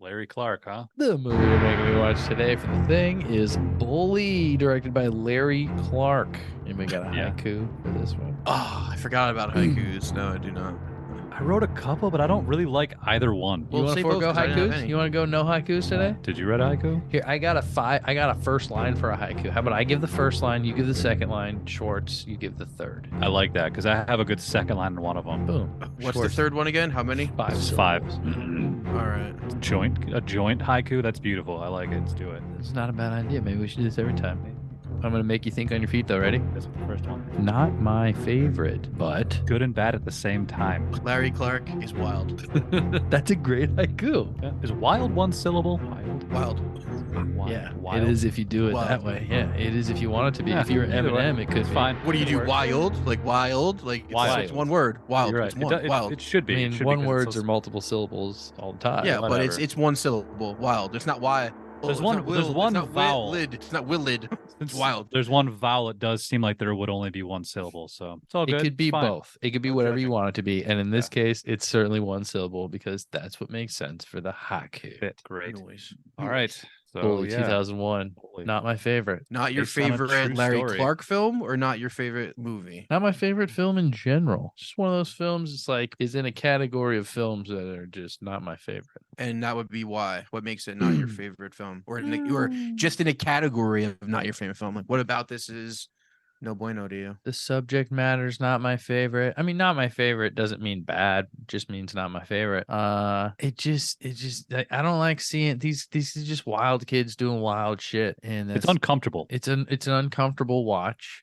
Larry Clark, huh? The movie we're making me watch today for the thing is Bully, directed by Larry Clark. Anybody got a Yeah. haiku for this one? Oh, I forgot about haikus. No, I do not. I wrote a couple, but I don't really like either one. You Well, want say to both forego 'cause I didn't have haikus? any. You want to go no haikus today? Did you read a haiku? Here, I got a first line for a haiku. How about I give the first line, you give the second line, Schwartz, you give the third. I like that because I have a good second line in one of them. Boom. What's Schwartz. the third one again? How many? Five It's five. syllables. All right. A joint haiku. That's beautiful. I like it. Let's do it. It's not a bad idea. Maybe we should do this every time. I'm going to make you think on your feet, though. Ready? That's the first one. Not my favorite, but Good and bad at the same time. Larry Clark is wild. that's a great haiku. Yeah. Is wild one syllable? Wild. Wild. Yeah, Wild. it is if you do it Wild. that way. Yeah, it is if you want it to be. Yeah, if you're either way. Eminem, it could It's be. fine. What do you do? Work. Wild? Like wild? Like Wild. It's one word. Wild. You're right. It's one. Wild. It should I be. It mean, should be one 'cause words it's are multiple syllables all the time. yeah, but whatever. it's one syllable. Wild. It's not why. There's it's one- not there's will, one it's not vowel. Willid. It's not willid. It's wild. There's one vowel. It does seem like there would only be one syllable, so it's all It good. could be It's fine. both. It could be No whatever you judging. want it to be. And in this case, it's certainly one syllable because that's what makes sense for the haiku. Fit. Great. Noise. All right. So Bully yeah. 2001. Bully. Not my favorite. Not your Based on a favorite true Larry story. Clark film, or not your favorite movie? Not my favorite film in general. Just one of those films. It's like is in a category of films that are just not my favorite. And that would be why. What makes it not your favorite film, or just in a category of not your favorite film? Like, what about this is no bueno to you? The subject matter's not my favorite. I mean, not my favorite doesn't mean bad. It just means not my favorite. I don't like seeing these are just wild kids doing wild shit, and It's uncomfortable. it's an uncomfortable watch.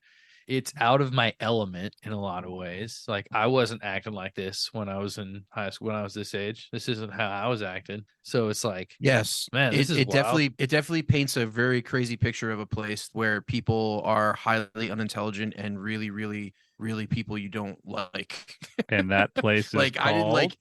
It's out of my element in a lot of ways. Like I wasn't acting like this when I was in high school, when I was this age. This isn't how I was acting. So it's like, Yes, man, this is it wild. definitely paints a very crazy picture of a place where people are highly unintelligent and really, really, really people you don't like. And that place is Like I didn't called- like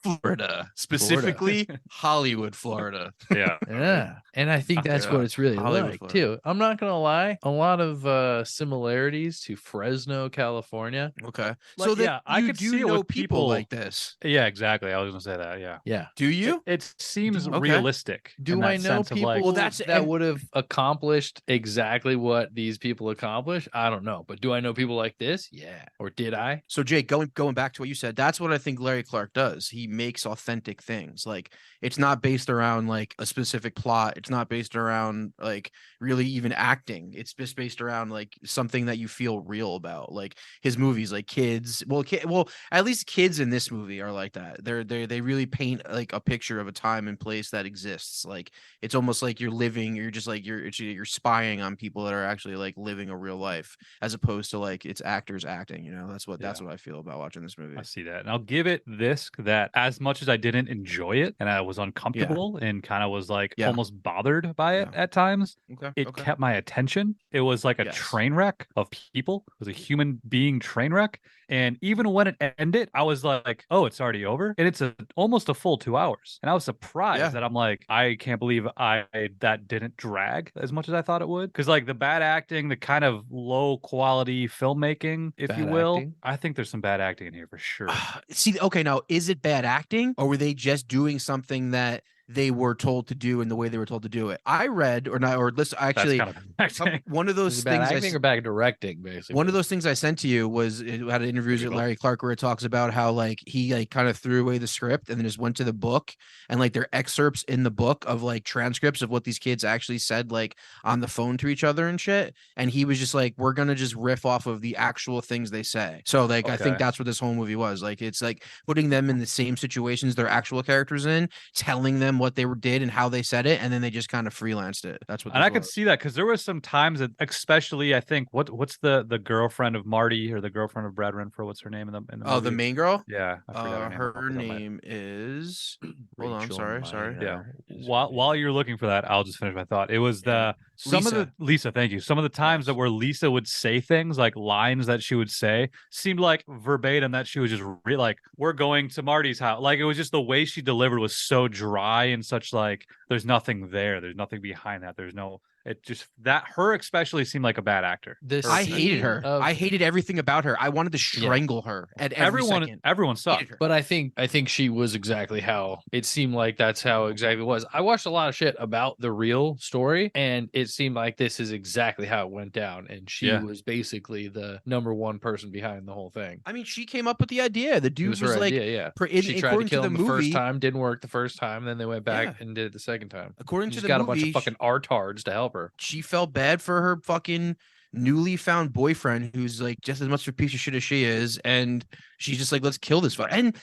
Florida, specifically Hollywood, Florida. Yeah. Yeah. And I think that's Yeah. what it's really Hollywood, like Florida. too. I'm not gonna lie, a lot of similarities to Fresno, California. Okay, Like, so that yeah, I you could do see it know with people people- like this. Yeah, exactly. I was gonna say that. Yeah. Yeah. Do you? It seems Okay. realistic. in Do that I know sense of, people like, Well, that's- that and- would have accomplished exactly what these people accomplished? I don't know. But do I know people like this? Yeah. Or did I? So Jake, going back to what you said, that's what I think Larry Clark does. He makes authentic things. Like it's not based around like a specific plot. It's not based around like really even acting. It's just based around like something that you feel real about. Like his movies, like kids. Well, at least kids in this movie are like that. They really paint like a picture of a time and place that exists. Like it's almost like you're living. You're just like you're spying on people that are actually like living a real life, as opposed to like it's actors acting. You know, that's what I feel about watching this movie. I see that. And I'll give it this that as much as I didn't enjoy it and I was uncomfortable and kind of was like Yeah. almost bothered by it Yeah. at times, Okay. it kept my attention. It was like a Yes. train wreck of people. It was a human being train wreck. And even when it ended, I was like, oh, it's already over. And it's almost a full 2 hours. And I was surprised Yeah. that I'm like, I can't believe that didn't drag as much as I thought it would. Because like the bad acting, the kind of low quality filmmaking, if you Bad will, acting? I think there's some bad acting in here for sure. See, okay, now is it bad acting, or were they just doing something that they were told to do in the way they were told to do it? I read or not, or listen, actually, That's kind of acting. one of Is those it bad things. acting or bad directing, basically? One of those things I sent to you was it had interviews with Larry Clark where it talks about how like he like kind of threw away the script and then just went to the book, and like there are excerpts in the book of like transcripts of what these kids actually said like on the phone to each other and shit. And he was just like, we're gonna just riff off of the actual things they say. So like I think Okay. that's what this whole movie was. Like it's like putting them in the same situations their actual characters in, telling them what they did and how they said it, and then they just kind of freelanced it. That's what And this I could was. see that because there was some times that, especially, I think what's the girlfriend of Marty or the girlfriend of Brad Renfro? What's her name in the Oh, the movie? main girl? Yeah, I forgot Her her name. name is hold on, Rachel sorry. Yeah. Minor is her While name. you're looking for that, I'll just finish my thought. It was Yeah. some of Lisa. the Lisa, thank you. Some of the times that where Lisa would say things like lines that she would say seemed like verbatim that she was just like, we're going to Marty's house. Like it was just the way she delivered was so dry and such like there's nothing there. There's nothing behind that. There's no It just that her especially seemed like a bad actor. This I scene hated her. of- I hated everything about her. I wanted to strangle her at every second. Everyone Hated sucked. her. But I think she was exactly how it seemed like that's how exactly it was. I watched a lot of shit about the real story, and it seemed like this is exactly how it went down. And she Yeah. was basically the number one person behind the whole thing. I mean, she came up with the idea. The It dude was was her like, idea, yeah. She tried to according to kill the him the first movie, time, didn't work the first time, then they went back Yeah. and did it the second time. according She to just the got a bunch movie, of fucking artards to help her. she felt bad for her fucking newly found boyfriend who's like just as much of a piece of shit as she is, and she's just like, let's kill this fuck. And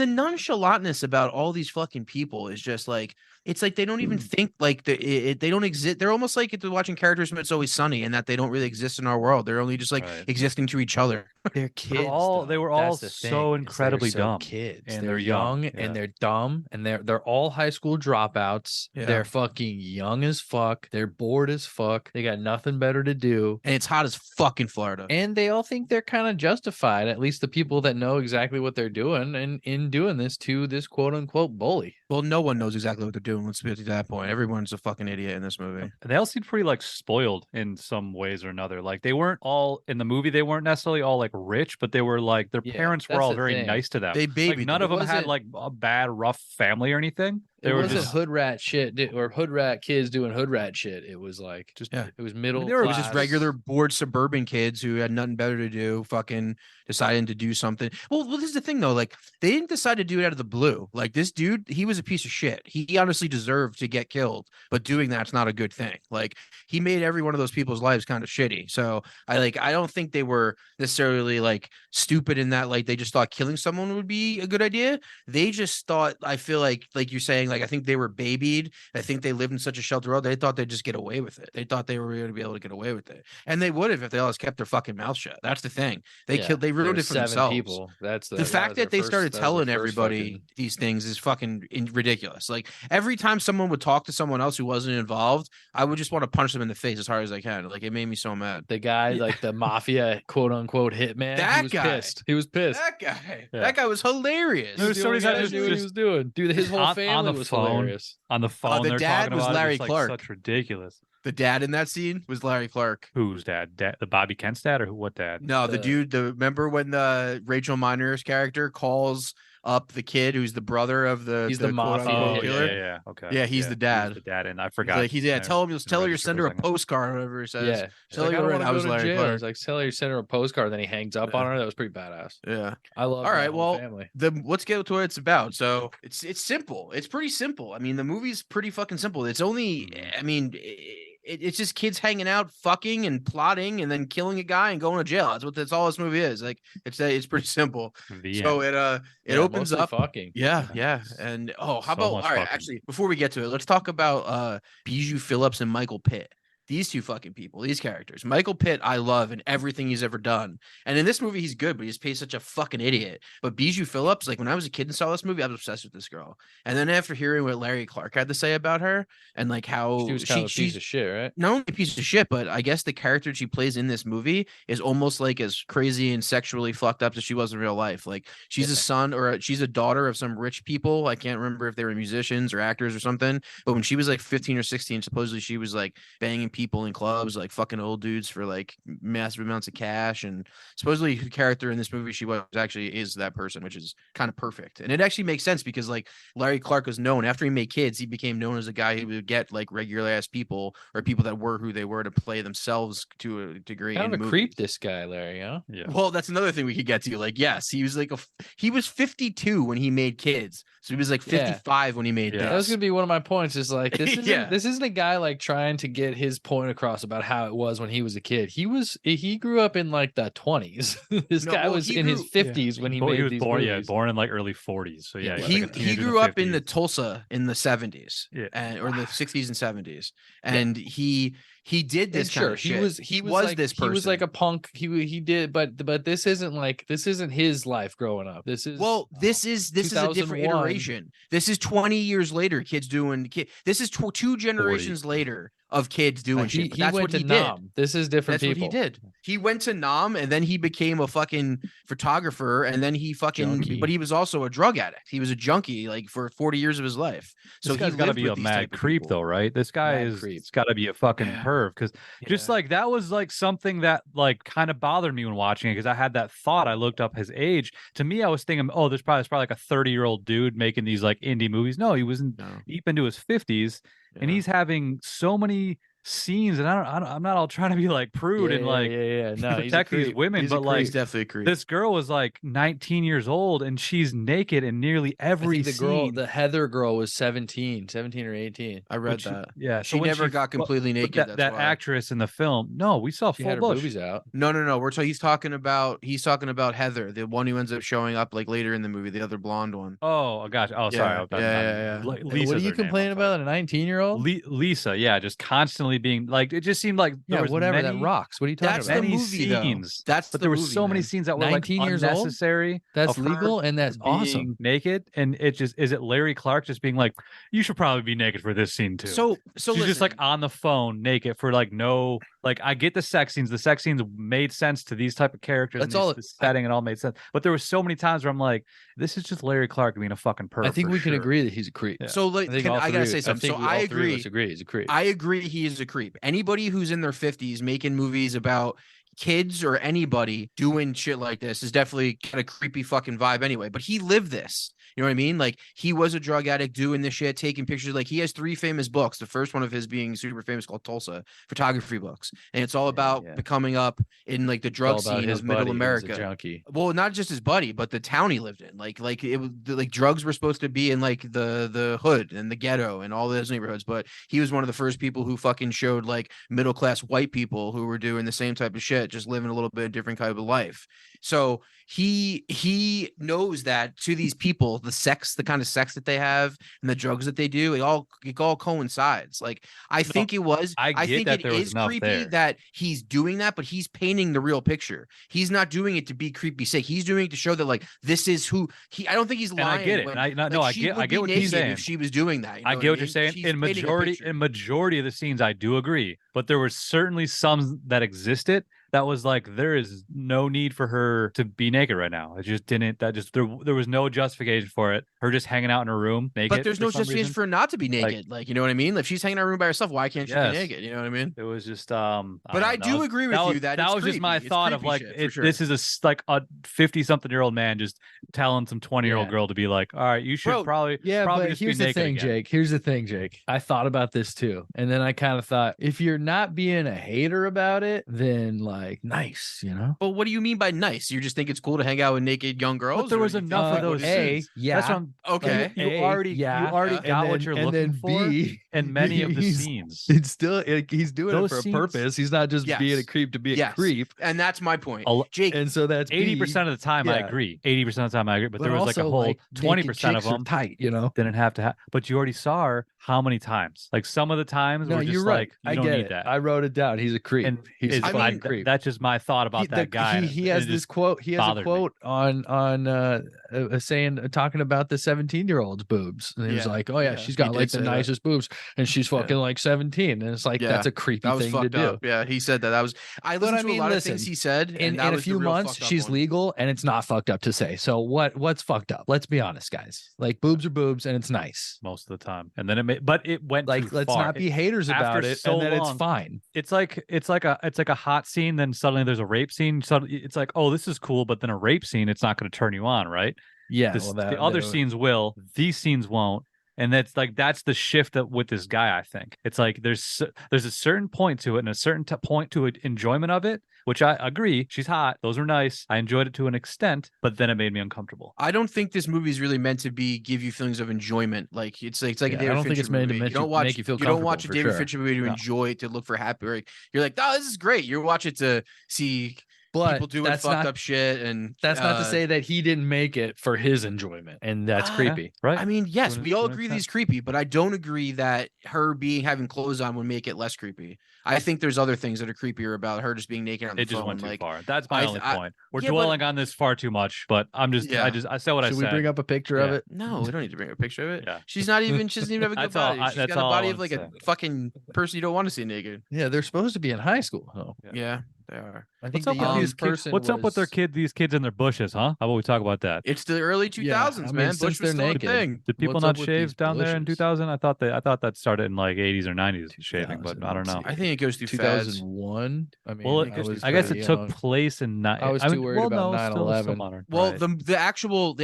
the nonchalantness about all these fucking people is just like, it's like they don't even think like they don't exist. They're almost like they're watching characters from It's Always Sunny, and that they don't really exist in our world. They're only just like Right. existing to each other. They're kids. they were all so incredibly dumb. Kids. and they're they're young, and yeah. they're dumb, and they're all high school dropouts. Yeah. They're fucking young as fuck. They're bored as fuck. They got nothing better to do. And it's hot as fucking Florida. And they all think they're kind of justified, at least the people that know exactly what they're doing, and in doing this to this quote unquote bully. Well, no one knows exactly what they're doing. Let's get to that point. Everyone's a fucking idiot in this movie. They all seemed pretty like spoiled in some ways or another. Like they weren't all in the movie. They weren't necessarily all like rich, but they were like their Yeah, parents were that's all the very thing. nice to them. They Like babied none them. of them had wasn't- like a bad, rough family or anything. They It were wasn't just hood rat shit or hood rat kids doing hood rat shit. It was like just Yeah. it was middle. they were It was just class. regular bored suburban kids who had nothing better to do, fucking deciding to do something. Well, this is the thing though. Like they didn't decide to do it out of the blue. Like this dude, he was a piece of shit. He honestly deserved to get killed, but doing that's not a good thing. Like he made every one of those people's lives kind of shitty. So I don't think they were necessarily like stupid in that like they just thought killing someone would be a good idea. They just thought, I feel like you're saying, like I think they were babied. I think they lived in such a sheltered world. They thought they'd just get away with it. They thought they were going to be able to get away with it, and they would have if they all just kept their fucking mouth shut. That's the thing. They Yeah, killed. They there ruined were it for 7 themselves. people. That's The fact that they started telling everybody these things is fucking ridiculous. Like every time someone would talk to someone else who wasn't involved, I would just want to punch them in the face as hard as I can. Like it made me so mad. the guy, Yeah. like the mafia quote unquote hitman, That he was guy. pissed. He was pissed. That guy. Yeah. That guy was hilarious. It was He somebody's only had guy just- knew what he just was doing. Dude, his whole on family the was phone. hilarious. on the phone. the They're dad talking was about Larry it, just, Clark. like, such ridiculous. The dad in that scene was Larry Clark. Who's dad? The Bobby Kent's dad or what dad? No, the The- dude. Remember when the Rachel Miner's character calls up the kid who's the brother of the He's the quote mafia unquote Oh, killer? yeah. Okay. Yeah, he's the dad. the dad, and I He's forgot. like he's tell him, tell her you send her a postcard or whatever he says. Yeah. She's Tell like, her I don't right, want I to was go to Larry jail. Clark. He's like, tell her you sent her a postcard. Then he hangs up on her. That was pretty badass. Yeah. I love. All right, that whole well, family. Let's get to what it's about. So it's simple. It's pretty simple. I mean, the movie's pretty fucking simple. It's only, I mean, it's just kids hanging out, fucking and plotting, and then killing a guy and going to jail. That's all this movie is. Like it's pretty simple. The So end. it Yeah, opens mostly up. fucking. Yeah, yeah. And how So about all much right, fucking. actually, before we get to it, let's talk about Bijou Phillips and Michael Pitt. These two fucking people, these characters. Michael Pitt, I love in everything he's ever done. And in this movie, he's good, but he's played such a fucking idiot. But Bijou Phillips, like when I was a kid and saw this movie, I was obsessed with this girl. And then after hearing what Larry Clark had to say about her and like how She was kind of a she's piece of shit, right? not only a piece of shit, but I guess the character she plays in this movie is almost like as crazy and sexually fucked up as she was in real life. Like she's a Yeah. son or she's a daughter of some rich people. I can't remember if they were musicians or actors or something. But when she was like 15 or 16, supposedly she was like banging people in clubs, like fucking old dudes for like massive amounts of cash. And supposedly the character in this movie she was actually is that person, which is kind of perfect. And it actually makes sense because like Larry Clark was known after he made kids, he became known as a guy who would get like regular ass people or people that were who they were to play themselves to a degree. Kind in of a movies. creep, this guy, Larry. Huh? Yeah. Well, that's another thing we could get to. Like, yes, he was like he was 52 when he made kids, so he was like Yeah. 55 when he made Yeah. this. That was gonna be one of my points. Is like this isn't Yeah. this isn't a guy like trying to get his point across about how it was when he was a kid. He grew up in like the 20s. This No, guy well, was he in his grew- 50s when he He made was these born, movies. born in like early 40s. So yeah, Yeah, he like a he teenager grew up in 50s. the Tulsa in the 70s Yeah. and or the 60s and 70s, and he he did this And kind sure, of shit. he was like, this person. he was like a punk. He did, but this isn't his life growing up. This is this is a different 2001. iteration. This is 20 years later. Kids doing this is two generations later of kids doing shit. But He that's went what to he did. Nam. This is different That's people. what he did. He went to Nam and then he became a fucking photographer and then he fucking Junkie. but he was also a drug addict. He was a junkie like for 40 years of his life. So This guy's he got to lived be a with these mad type of creep, people. though, right? This guy Mad is creep. it's got to be a fucking Yeah. perv because just like that was like something that like kind of bothered me when watching it because I had that thought. I looked up his age. To me, I was thinking, oh, there's probably like a 30-year-old dude making these like indie movies. No, he was No. deep into his 50s, and Yeah. he's having so many scenes. And I'm not all trying to be like prude and like No, he's a protect these creep. women, He's a but like He's definitely a creep. this girl was like 19 years old and she's naked in nearly I every think the girl, scene. the Heather girl, was 17 or 18. I read But she- that. yeah, She so when never got completely but naked. That that's why. actress in the film, no, we saw She full had her bush. boobies out. No. He's talking about Heather, the one who ends up showing up like later in the movie, the other blonde one. Oh gosh. Oh, sorry. Yeah, I thought- yeah. Li- What Lisa's are you her name, I'm complaining sorry. about? A 19-year-old? Lisa, yeah, just constantly being like it just seemed like there Yeah, was whatever. many, that rocks. What are you talking That's about? the many movie, though. scenes. That's but the there were movie, so many man. scenes that were like 19 years old? unnecessary. That's of her legal and that's being awesome. naked, and it just is it Larry Clark just being like, you should probably be naked for this scene too. So She's just like on the phone naked for like no like I get the sex scenes. The sex scenes made sense to these type of characters. That's and all- the setting and all made sense. But there were so many times where I'm like, this is just Larry Clark being a fucking perv. I think for we can sure. agree that he's a creep. Yeah. So like, I think all I gotta three- say something. So think I all three of agree. us agree he's a creep. I agree he is a creep. Anybody who's in their 50s making movies about kids or anybody doing shit like this is definitely got a creepy fucking vibe anyway. But he lived this. You know what I mean? Like he was a drug addict doing this shit, taking pictures. Like he has 3 famous books. The first one of his being super famous called Tulsa, photography books. And it's all about yeah. becoming up in like the drug It's all about scene his of middle buddy who was America. a junkie. Well, not just his buddy, but the town he lived in. Like it was like drugs were supposed to be in like the hood and the ghetto and all those neighborhoods. But he was one of the first people who fucking showed like middle class white people who were doing the same type of shit, just living a little bit different type of life. So he knows that to these people, the kind of sex that they have and the drugs that they do, it all coincides. Like I think it was. I get think that it there was is enough creepy there. that he's doing that, but he's painting the real picture. He's not doing it to be creepy sake. He's doing it to show that like this is who he. I don't think he's And lying. I get it. when- And I like, she get would be what you're naked saying. if she was doing that. You know I what get what mean? you're saying. She's In painting a picture. majority of the scenes, I do agree. But there were certainly some that existed that was like there is no need for her to be naked right now. It just didn't. That just there was no justification for it. Her just hanging out in her room naked. But there's for no some justification reason. for her not to be naked. Like you know what I mean? If she's hanging out in her room by herself, why can't she Yes. be naked? You know what I mean? It was just But I do agree with you that that it's was just my creepy. It's thought of creepy like shit, for this sure. is like a 50-something-year-old man just telling some 20-year-old Yeah. girl to be like, all right, you should Bro, probably But just here's be the naked thing, again. Jake. Here's the thing, Jake. I thought about this too. And then I kind of thought, if you're not being a hater about it, then like nice, you know? But what do you mean by nice? You just think it's cool to hang out with naked young girls? there or was you think, enough of like, what those is A, this? yeah. That's what I'm Okay. You A, already yeah. you already And got what you're looking for B, in many of the he's- scenes. It's still he's doing Those it for scenes- a purpose. He's not just being a Yes. creep to be a Yes. creep. And that's my point. A lo- Jake, And so that's 80% of the time I yeah. agree. 80% of the time I agree. But there was like a also, whole 20% naked of chicks are them tight, you know. didn't have to have. But you already saw her how many times? Like some of the times No, were just you're right. like you I don't get need it. that. I wrote it down. He's a creep. And He's a it's- fucking I creep. that's just my thought about that guy. He has It this just quote. He has a bothered me. quote on saying talking about the 17-year-old's boobs, and he was Yeah, like, "Oh yeah, yeah, she's he got did like the say that. nicest boobs, and she's fucking like 17." And it's like Yeah, that's a creepy that was thing to fucked do. up. Yeah, he said that. That was. I But listened I to mean, a lot of listen, things he said, and In that a was the few real months, fucked up she's one. legal, and it's not fucked up to say. So what's fucked up? Let's be honest, guys. Like boobs are boobs, and it's nice. most of the time. And then but it went Like too let's far. not be haters after about it, so and then it's long, fine. It's like a hot scene, then suddenly there's a rape scene. Suddenly it's like, oh, this is cool, but then a rape scene, it's not going to turn you on, right? Yeah, The other scenes will, these scenes won't. And that's the shift that with this guy. I think it's like there's a certain point to it and a certain point to it, enjoyment of it, which I agree. She's hot. Those are nice. I enjoyed it to an extent, but then it made me uncomfortable. I don't think this movie is really meant to give you feelings of enjoyment. Like it's like a Yeah, I David don't think Fincher it's meant to movie. make You don't you- watch make you feel you don't watch a comfortable, for David sure. Fincher movie to No. enjoy it, to look for happy. You're like, oh, this is great. You watch it to see But people doing that's fucked not up shit, and that's not to say that he didn't make it for his enjoyment, and that's Ah, creepy. Right. I mean, yes, To an- we all to an agree extent. these creepy, but I don't agree that her having clothes on would make it less creepy. I think there's other things that are creepier about her just being naked on the It just phone. went too Like, far. That's my only point. We're yeah, but- dwelling on this far too much, but I Yeah. said what I Should said. we bring up a picture of Yeah. it? no, we don't need to bring a picture of it. Yeah. She doesn't even have a good That's all body. I- She's that's got a all I body of wanted like to a say. fucking person you don't want to see naked. Yeah, they're supposed to be in high school. Oh, Yeah, they are. I think What's up the with these youngest kids? person. What's up with their was- kid? These kids in their bushes, huh? How about we talk about that? It's the early 2000s, I mean, man. since Bush was they're still naked. a thing. Did people What's not up with shave these down there in bushes? 2000? I thought that started in like 80s or 90s shaving, but I don't know. I think it goes through fads. 2001. I mean, Well, I guess it took place in I was too worried about still 9/11. modern. Well, right. the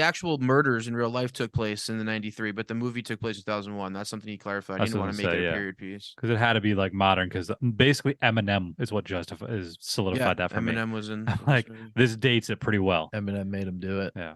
actual murders in real life took place in the 93, but the movie took place in 2001. That's something he clarified. He That's didn't what want to I make was it gonna a say, period piece. because it had to be like modern. Because basically Eminem is what solidified that for me. Eminem was in. Like this dates it pretty well. Eminem made him do it. Yeah.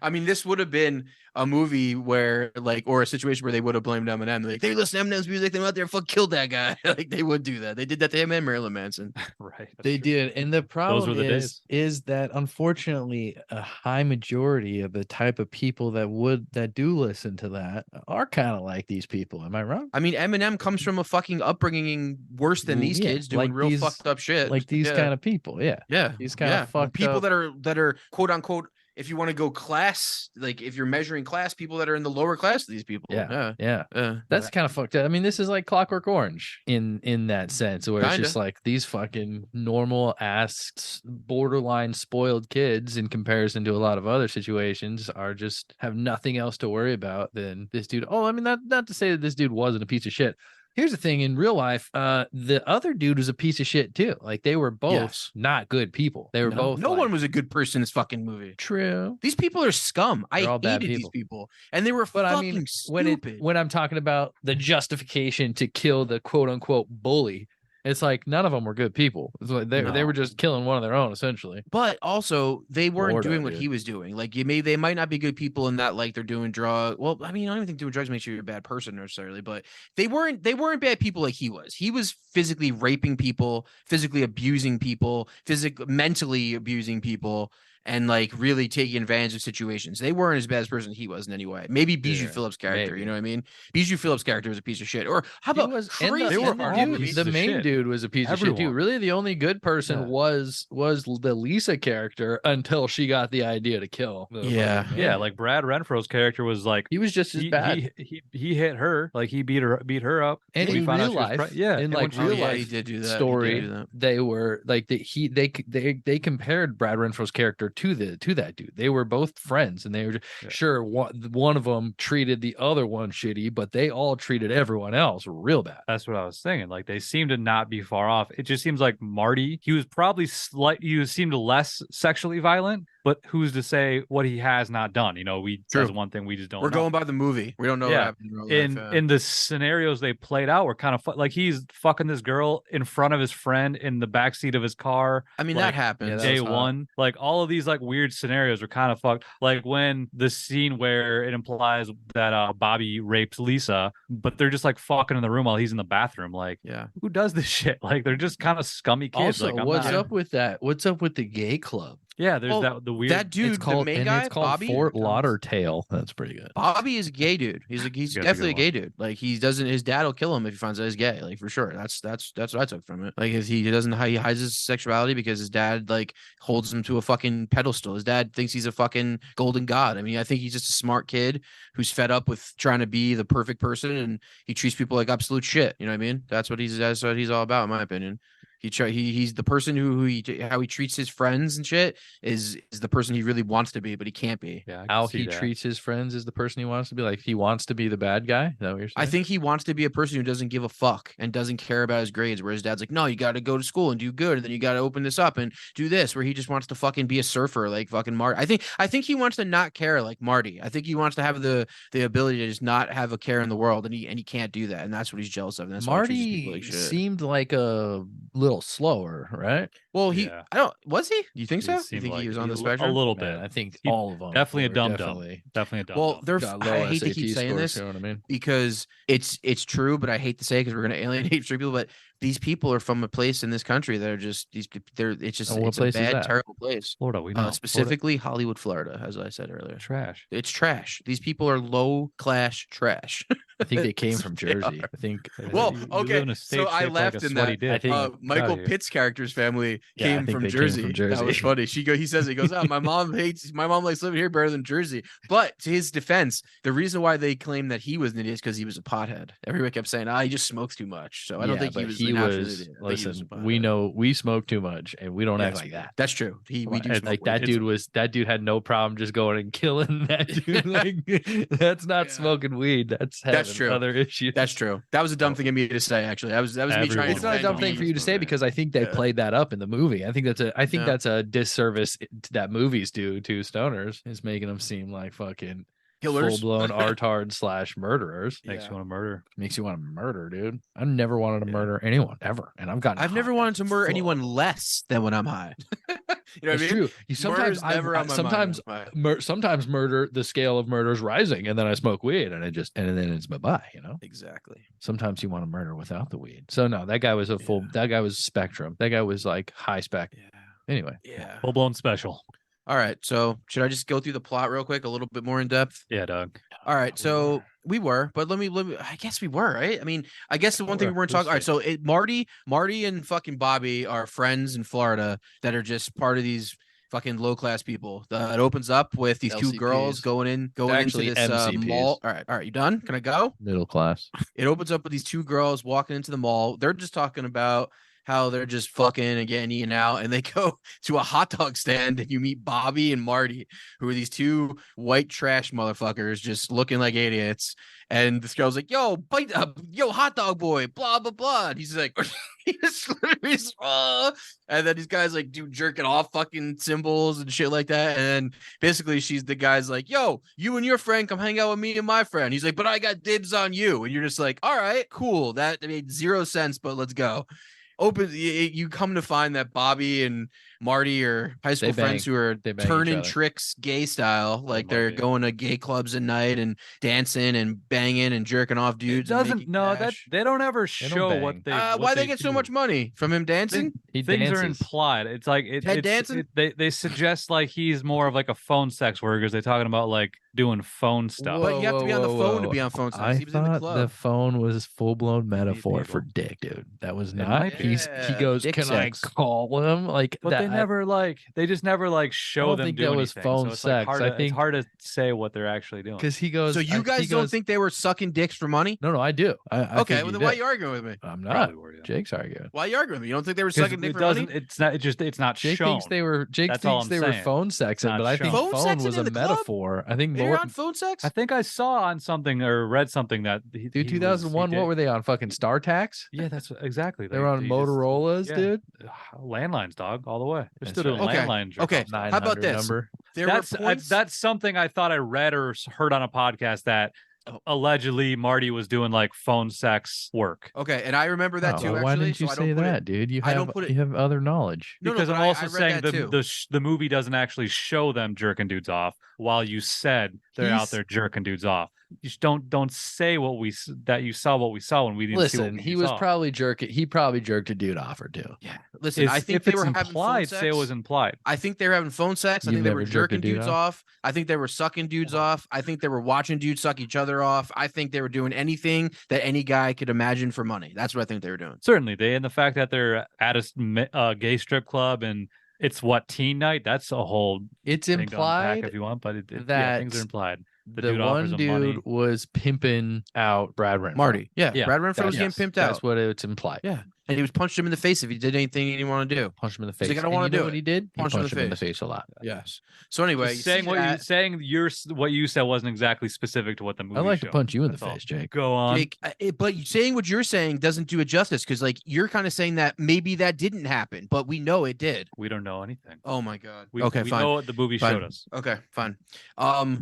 I mean, this would have been a movie where, like, or a situation where they would have blamed Eminem. Like, they listen to Eminem's music, they went out there and fuck killed that guy. Like, they would do that. They did that to him and Marilyn Manson. Right. They did, and the problem were the is that unfortunately a high majority of the type of people that do listen to that are kind of like these people. Am I wrong? I mean, Eminem comes from a fucking upbringing worse than these Yeah, kids doing like real these- fucked up shit. Like these Yeah. kind of people, yeah. Yeah, These kind of fucked people up. that are quote unquote. If you want to go class, like if you're measuring class, people that are in the lower class of these people. Yeah. yeah. That's kind of fucked up. I mean, this is like Clockwork Orange in that sense, where it's Kinda. just like these fucking normal ass, borderline spoiled kids in comparison to a lot of other situations are just have nothing else to worry about than this dude. Oh, I mean, not to say that this dude wasn't a piece of shit. Here's the thing: in real life, the other dude was a piece of shit too. Like they were both Yes. not good people. They were both. No like, one was a good person in this fucking movie. true. These people are scum. They're all I bad hated these people, and they were But I fucking mean, stupid. when I'm talking about the justification to kill the quote unquote bully, it's like none of them were good people. It's like they No. were just killing one of their own essentially. But also, they weren't Lord, doing what dude. he was doing. Like they might not be good people in that, like they're doing drugs. Well, I mean, I don't even think doing drugs makes you a bad person necessarily, but they weren't bad people like he was. He was physically raping people, physically abusing people, mentally abusing people, and like really taking advantage of situations. They weren't as bad as person he was in any way. Maybe Bijou Yeah, Phillips' character, maybe. you know what I mean? Bijou Phillips' character was a piece of shit. Or how He about was, and crazy? They were and the all dude- pieces the of main shit. dude was a piece of shit too. Everyone. Really, the only good person Yeah. was the Lisa character until she got the idea to kill. the Yeah. fucking Yeah, man. like Brad Renfro's character was like he was just as bad. he hit her, like he beat her up. And We in found out real she was life, yeah, in and like when she real was, life he did do that. He did story, do that. they were like they compared Brad Renfro's character to that dude. They were both friends, and they were Yeah. sure one of them treated the other one shitty, but they all treated everyone else real bad. That's what I was saying. Like they seem to not be far off. It just seems like Marty, he was probably he seemed less sexually violent, but who's to say what he has not done? You know, that's True. one thing we just don't We're know. going by the movie. We don't know Yeah. what happened in real life. in the scenarios they played out were kind of like he's fucking this girl in front of his friend in the backseat of his car. I mean, like, that happened. Yeah, that Day was hot. one, like all of these like weird scenarios are kind of fucked. Like when the scene where it implies that Bobby rapes Lisa, but they're just like fucking in the room while he's in the bathroom. Like, Yeah. who does this shit? Like they're just kind of scummy kids. Also, like, I'm what's not- up with that? What's up with the gay club? Yeah, there's Well, the weird. That dude, it's called, the main and guy, it's called Bobby. Fort Lauderdale. That's pretty good. Bobby is a gay dude. He's That's a definitely a good gay dude. Like he doesn't. His dad will kill him if he finds out he's gay. Like for sure. That's what I took from it. Like if he doesn't, he hides his sexuality because his dad like holds him to a fucking pedestal. His dad thinks he's a fucking golden god. I mean, I think he's just a smart kid who's fed up with trying to be the perfect person, and he treats people like absolute shit. You know what I mean? That's what he's all about, in my opinion. He's the person how he treats his friends and shit is the person he really wants to be, but he can't be. yeah, I can How see he that. treats his friends is the person he wants to be. Like he wants to be the bad guy. Is that what you're saying? I think he wants to be a person who doesn't give a fuck and doesn't care about his grades. Where his dad's like, no, you got to go to school and do good, and then you got to open this up and do this. Where he just wants to fucking be a surfer like fucking Marty. I think he wants to not care like Marty. I think he wants to have the ability to just not have a care in the world, and he can't do that, and that's what he's jealous of. And that's why he treats people Marty like shit. seemed like little slower, right? Well, Yeah. I don't. Was he? Do you think He so? You seemed think like he was on the a spectrum? little Man, bit. I think He- all of them definitely a were dum-dum. definitely Definitely a dumb. Well, they're. got I low hate to SAT keep saying scores, this you know what I mean? because it's true, but I hate to say because we're going to alienate straight people. But these people are from a place in this country that are just they're. It's just And what it's a place is bad, that? terrible place. Florida, we know. Florida, Specifically Hollywood, Florida, as I said earlier. trash. It's trash. These people are low class trash. I think they came That's from what they Jersey. are. I think. Well, You okay, live in a state so I shaped like laughed a in sweaty that. dick. think- Get Michael outta here. Pitt's character's family Yeah, I came think from they came Jersey. from That was Jersey. funny. He says, oh, my mom likes living here better than Jersey. But to his defense, the reason why they claim that he was an idiot is because he was a pothead. Everyone kept saying, he just smokes too much. So I don't think he but was. He an actual was. idiot. I think he was a Listen, we pothead. know we smoke too much, and we don't act Yes, like that. That's true. We do And, smoke like weed. that dude had no problem just going and killing that dude. Like that's not Yeah. smoking weed. That's That's having true. other issues. That's true. That was a dumb thing of me to say. Actually, that was me trying. Everyone to It's not a defend dumb thing him. for you to say because I think they Yeah. played that up in the movie. I think Yeah. that's a disservice that movies do to stoners, is making them seem like fucking Killers. full blown artards / murderers. Makes Yeah. you want to murder. Makes you want to murder, dude. I never wanted to Yeah. murder anyone ever, and I've gotten. I've never high wanted to murder full. anyone less than when I'm high. You know what I It's mean? true. You sometimes Murder's never on my sometimes mind. sometimes murder, the scale of murder is rising, and then I smoke weed, and then it's bye-bye. You know. Exactly. Sometimes you want to murder without the weed. So no, that guy was a full. Yeah. That guy was spectrum. That guy was like high spec. Yeah. Anyway, Yeah. Full blown special. All right. So should I just go through the plot real quick, a little bit more in depth? Yeah, Doug. All right. we So were. we were, but let me. I guess we were, right? I mean, I guess the one thing Were. we weren't We'll talking. All right. see. So Marty and fucking Bobby are friends in Florida that are just part of these fucking low class people. It opens up with these two girls LCPs. going into actually this MCPs. mall. All right. You done? Can I go? middle class. It opens up with these two girls walking into the mall. They're just talking about how they're just fucking and getting eaten out, and they go to a hot dog stand, and you meet Bobby and Marty, who are these two white trash motherfuckers just looking like idiots. And this girl's like, "Yo, bite up, yo, hot dog boy, blah blah blah." And he's like, he's literally and then these guys like do jerking off fucking symbols and shit like that. And then basically the guy's like, "Yo, you and your friend come hang out with me and my friend." He's like, "But I got dibs on you." And you're just like, "All right, cool. That made zero sense, but let's go." You come to find that Bobby and Marty are high school friends who are They bang each turning other. tricks gay style, like love they're it. going to gay clubs at night and dancing and banging and jerking off It dudes. and doesn't. making No, that cash. they don't ever don't show bang. what they. Why what they get so do. much money from him dancing? He Things are dances. implied. It's like Ted Danson? they suggest like he's more of like a phone sex worker. They're talking about like doing phone stuff. But you have to be on the phone to whoa. be on phone sex. I He was in the thought club. the phone was full blown metaphor for people. dick, dude. That was It not. might be. He Yeah, goes, dick "Can sex." I call him?" Like But that. they never like they just never like show don't them think do that was anything. phone so it's like sex. hard I to, think- it's hard to say what they're actually doing. because he goes. So you he guys don't goes, think they were sucking dicks for money? No, I do. I Okay, think well he then why are did. you arguing with me? I'm not. Probably were, yeah. Jake's arguing. Why are you arguing with me? You don't think they were 'Cause sucking dick it for doesn't. money? It's not. It just. It's not Jake shown. thinks they were. Jake That's all thinks I'm they were saying. phone sexing, not but I think shown. Phone phone sexing was in a the club? metaphor. I think You're more. on phone sex? I think I saw on something or read something that he, Dude, 2001. What were they on? Fucking StarTax? Yeah, that's exactly. They were on just- Motorola's, yeah. dude. landlines, dog, all the way. They're That's still doing right. Okay, landline. jerk okay. off stuff. How about 900 this? number? There That's were points. that's something I thought I read or heard on a podcast that allegedly Marty was doing like phone sex work. Okay, and I remember that Oh, too. well, actually, why didn't you so I say don't put that, it. dude? You I have don't put it- you have other knowledge. No, Because but I'm also I read saying that too. the movie doesn't actually show them jerking dudes off, while you said they're out He's- there jerking dudes off. You just don't say what that you saw what we saw when we didn't see what Listen, we he was saw. probably jerking. He probably jerked a dude off or two. Yeah, listen. I think if they it's were having phone implied, sex. say it was implied. I think they were having phone sex. I You've think they never were jerked a jerking dude dudes off? off. I think they were sucking dudes off. I think they were watching dudes suck each other off. I think they were doing anything that any guy could imagine for money. That's what I think they were doing. Certainly, and the fact that they're at a gay strip club and it's teen night. That's a whole It's thing to unpack implied if you want, but yeah, that things are implied. The the dude offers one him money. dude was pimping out Brad Renfro. Marty, yeah, Yeah, Brad Renfro was getting Yes, pimped That's out, what it's implied. Yeah. and he was punched him in the face if he did anything he didn't want to do. Punch him in the He's face. like, "I don't And wanna you know do what it." he did? He Punch him in punched the him in the face. face a lot. Yes. So anyway, Just saying what you said wasn't exactly specific to what the movie. I'd like to showed. punch you in the That's all. face, Jake. Go on. Jake, but saying what you're saying doesn't do it justice because, like, you're kind of saying that maybe that didn't happen, but we know it did. We don't know anything. Oh my god. We, Okay, we fine. know what the movie Fine. showed us. Okay, fine.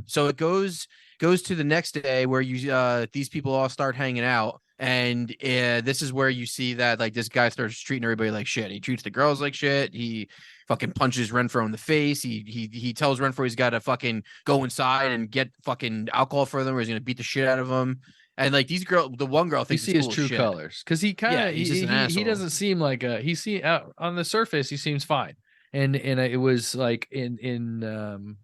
So it goes to the next day where you these people all start hanging out. And this is where you see that like this guy starts treating everybody like shit. He treats the girls like shit. He fucking punches Renfro in the face. He tells Renfro he's got to fucking go inside and get fucking alcohol for them, or he's gonna beat the shit out of him. And like these girl, the one girl You thinks see it's his cool as true shit. colors because he kind of Yeah, he's just an he asshole. doesn't seem like a out on the surface he seems fine. And it was like in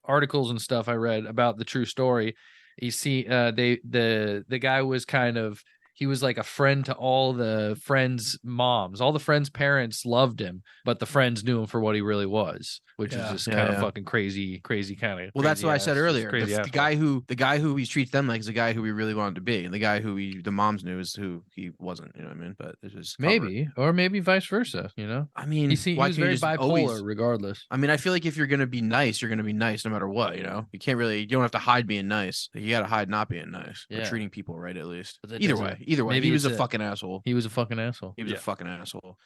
articles and stuff I read about the true story. You see, the guy was kind of, he was like a friend to all the friends' moms. All the friends' parents loved him, but the friends knew him for what he really was, which is Yeah. just Yeah, kind of yeah. fucking crazy kind of. Well, that's what I said earlier. Crazy The guy who he treats them like is the guy who he really wanted to be, and the guy who the moms knew is who he wasn't. You know what I mean? But it's just maybe, or maybe vice versa. You know, I mean, he why was can't you very just bipolar, regardless. I mean, I feel like if you're gonna be nice, you're gonna be nice no matter what. You know, you can't really, you don't have to hide being nice. You gotta hide not being nice or Yeah. treating people right at least. But that Either doesn't- way, either way, maybe he was a it's fucking asshole. He was a fucking asshole. He was Yeah. a fucking asshole.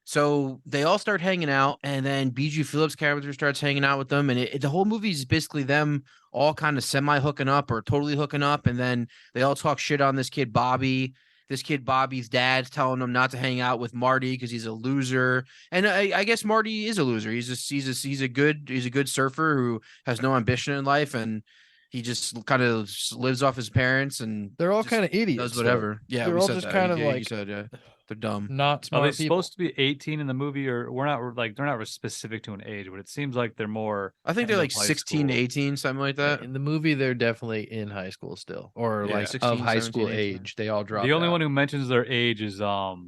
So they all start hanging out, and then BG Phillips' character starts hanging out with them, and the whole movie is basically them all kind of semi hooking up or totally hooking up, and then they all talk shit on this kid Bobby. This kid Bobby's dad's telling him not to hang out with Marty because he's a loser, and I guess Marty is a loser. He's a good surfer who has no ambition in life, and he just kind of lives off his parents, and They're all just kind of idiots. does though. whatever. Yeah, They're we all said just that. kind of You like said, yeah, they're dumb. not Are smart they people. supposed to be 18 in the movie, or we're not like they're not specific to an age, but it seems like they're more. I think end they're of like high 16 to school. 18, something like Yeah, that. in the movie, they're definitely in high school still, or Yeah, like 16, of high 17, school 18. age. They all drop. The only one who mentions their age is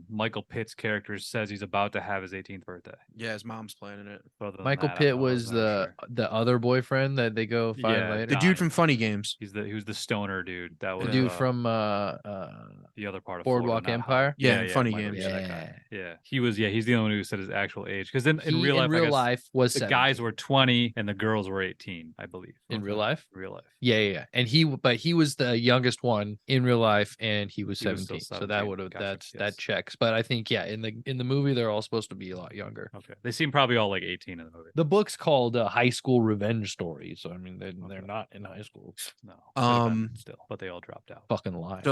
Michael Pitt's character says he's about to have his 18th birthday. Yeah, his mom's planning it. Other than Michael that, Pitt I was wasn't really sure. the other boyfriend that they go find Yeah, later. The Got dude it. from Funny Games. He was the stoner dude. That was The dude uh, from the other part of Boardwalk Florida, not Empire? Hollywood. Yeah, in Funny Michael Games. Pitt, that guy. Yeah, he was. Yeah, he's the only one who said his actual age. Because in He, real life, I guess life was the 17. guys were 20 and the girls were 18, I believe. in real life. In real life. Yeah. And he was the youngest one in real life, and he was He was still 17. So that 17. would have Gotcha, that yes. checks. But I think in the movie they're all supposed to be a lot younger. Okay, they seem probably all like 18 in the movie. The book's called High School Revenge Story, so I mean they're Okay. not in high school. No, could have been Um, still, but they all dropped out. Fucking lying.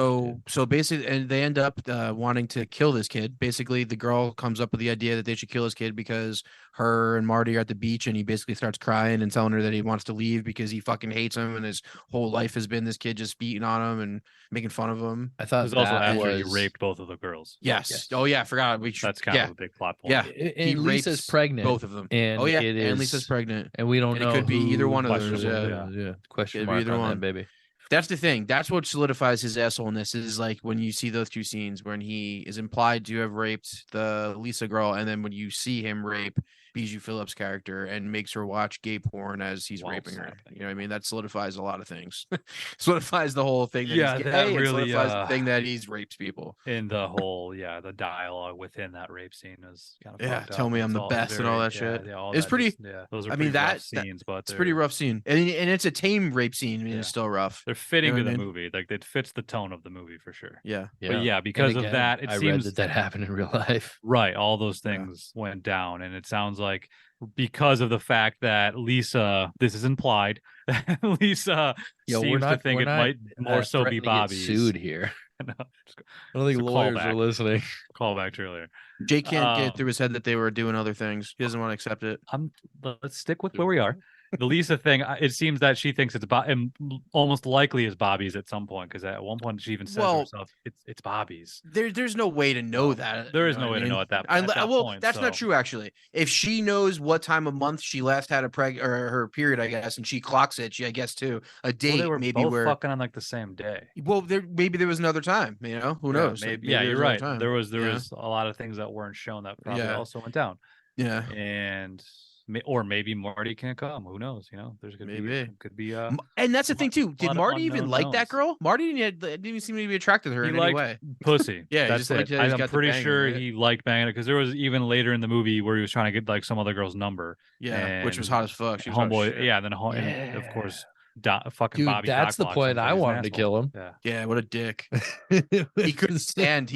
So basically, and they end up wanting to kill this kid. Basically, the girl comes up with the idea that they should kill this kid because her and Marty are at the beach, and he basically starts crying and telling her that he wants to leave because he fucking hates him, and his whole life has been this kid just beating on him and making fun of him. I It thought was also that after was he raped both of the girls. Yes. Yes. Oh yeah, I forgot. That's kind of a big plot point. Yeah. And He Lisa's rapes pregnant. both of them. And Oh yeah, it and is, Lisa's pregnant. and we don't and it know. could be either who- one of those, questionable, Yeah. Question Could be mark either on one. that, baby. That's the thing. That's what solidifies his assholeness is like when you see those two scenes when he is implied to have raped the Lisa girl, and then when you see him rape Bijou Phillips' character and makes her watch gay porn as he's While raping her. snapping. You know what I mean? That solidifies a lot of things. Solidifies the whole thing that Yeah, he's that gay, and really, solidifies the thing that he's raped people. And the whole, the dialogue within that rape scene is kind of Yeah, fucked tell up. me I'm It's the all best and all that very- shit. Yeah, all It's that pretty- just- yeah, those are I mean, pretty rough that- scenes, but It's a pretty they're- rough scene. And it's a tame rape scene. I mean, Yeah. it's still rough. They're fitting what to I the mean? movie. Like it fits the tone of the movie for sure. Yeah. But yeah, And because of again, that, it I seems read that happened in real life. right. All those Yeah. things went down, and it sounds like because of the fact that Lisa, this is implied, that Lisa Yo, seems to think we're it not, might more so be threatening to get Bobby's. sued here. No, just I don't think It's a lawyers callback. are listening. call back to earlier. Jake can't get it Um, through his head that they were doing other things. He doesn't want to accept it. Let's stick with where we are. The Lisa thing, it seems that she thinks it's and almost likely is Bobby's at some point, because at one point she even says to Well, herself, "It's Bobby's." There's no way to know that. There you is no what way I to mean? know at that, Unle- at that well, point. that's not so- true actually. If she knows what time of month she last had a or her period, I guess, and she clocks it, I guess too. A Well, date they were maybe both where fucking on like the same day. well, maybe there was another time. You know, who knows? Like, Maybe, maybe yeah, there you're was another right. time. There was Yeah. was a lot of things that weren't shown that probably Yeah. also went down, Yeah. and or maybe Marty can't come. Who knows? There's gonna Maybe. could be And that's the thing too. lot Did of Marty even unknown like that knowns. girl? Marty didn't even seem to be attracted to her He in any liked way. pussy. Yeah, he that's just liked it. that he's got I'm the pretty bang, sure right? he liked banging it because there was even later in the movie where he was trying to get like some other girl's number. Yeah, which was And hot as fuck. She was hot as Homeboy, shit. yeah, and then and of course, fucking Dude, Bobby. that's the cockblocks him point because I he's an wanted to kill him. Yeah, Yeah, what a dick. He couldn't stand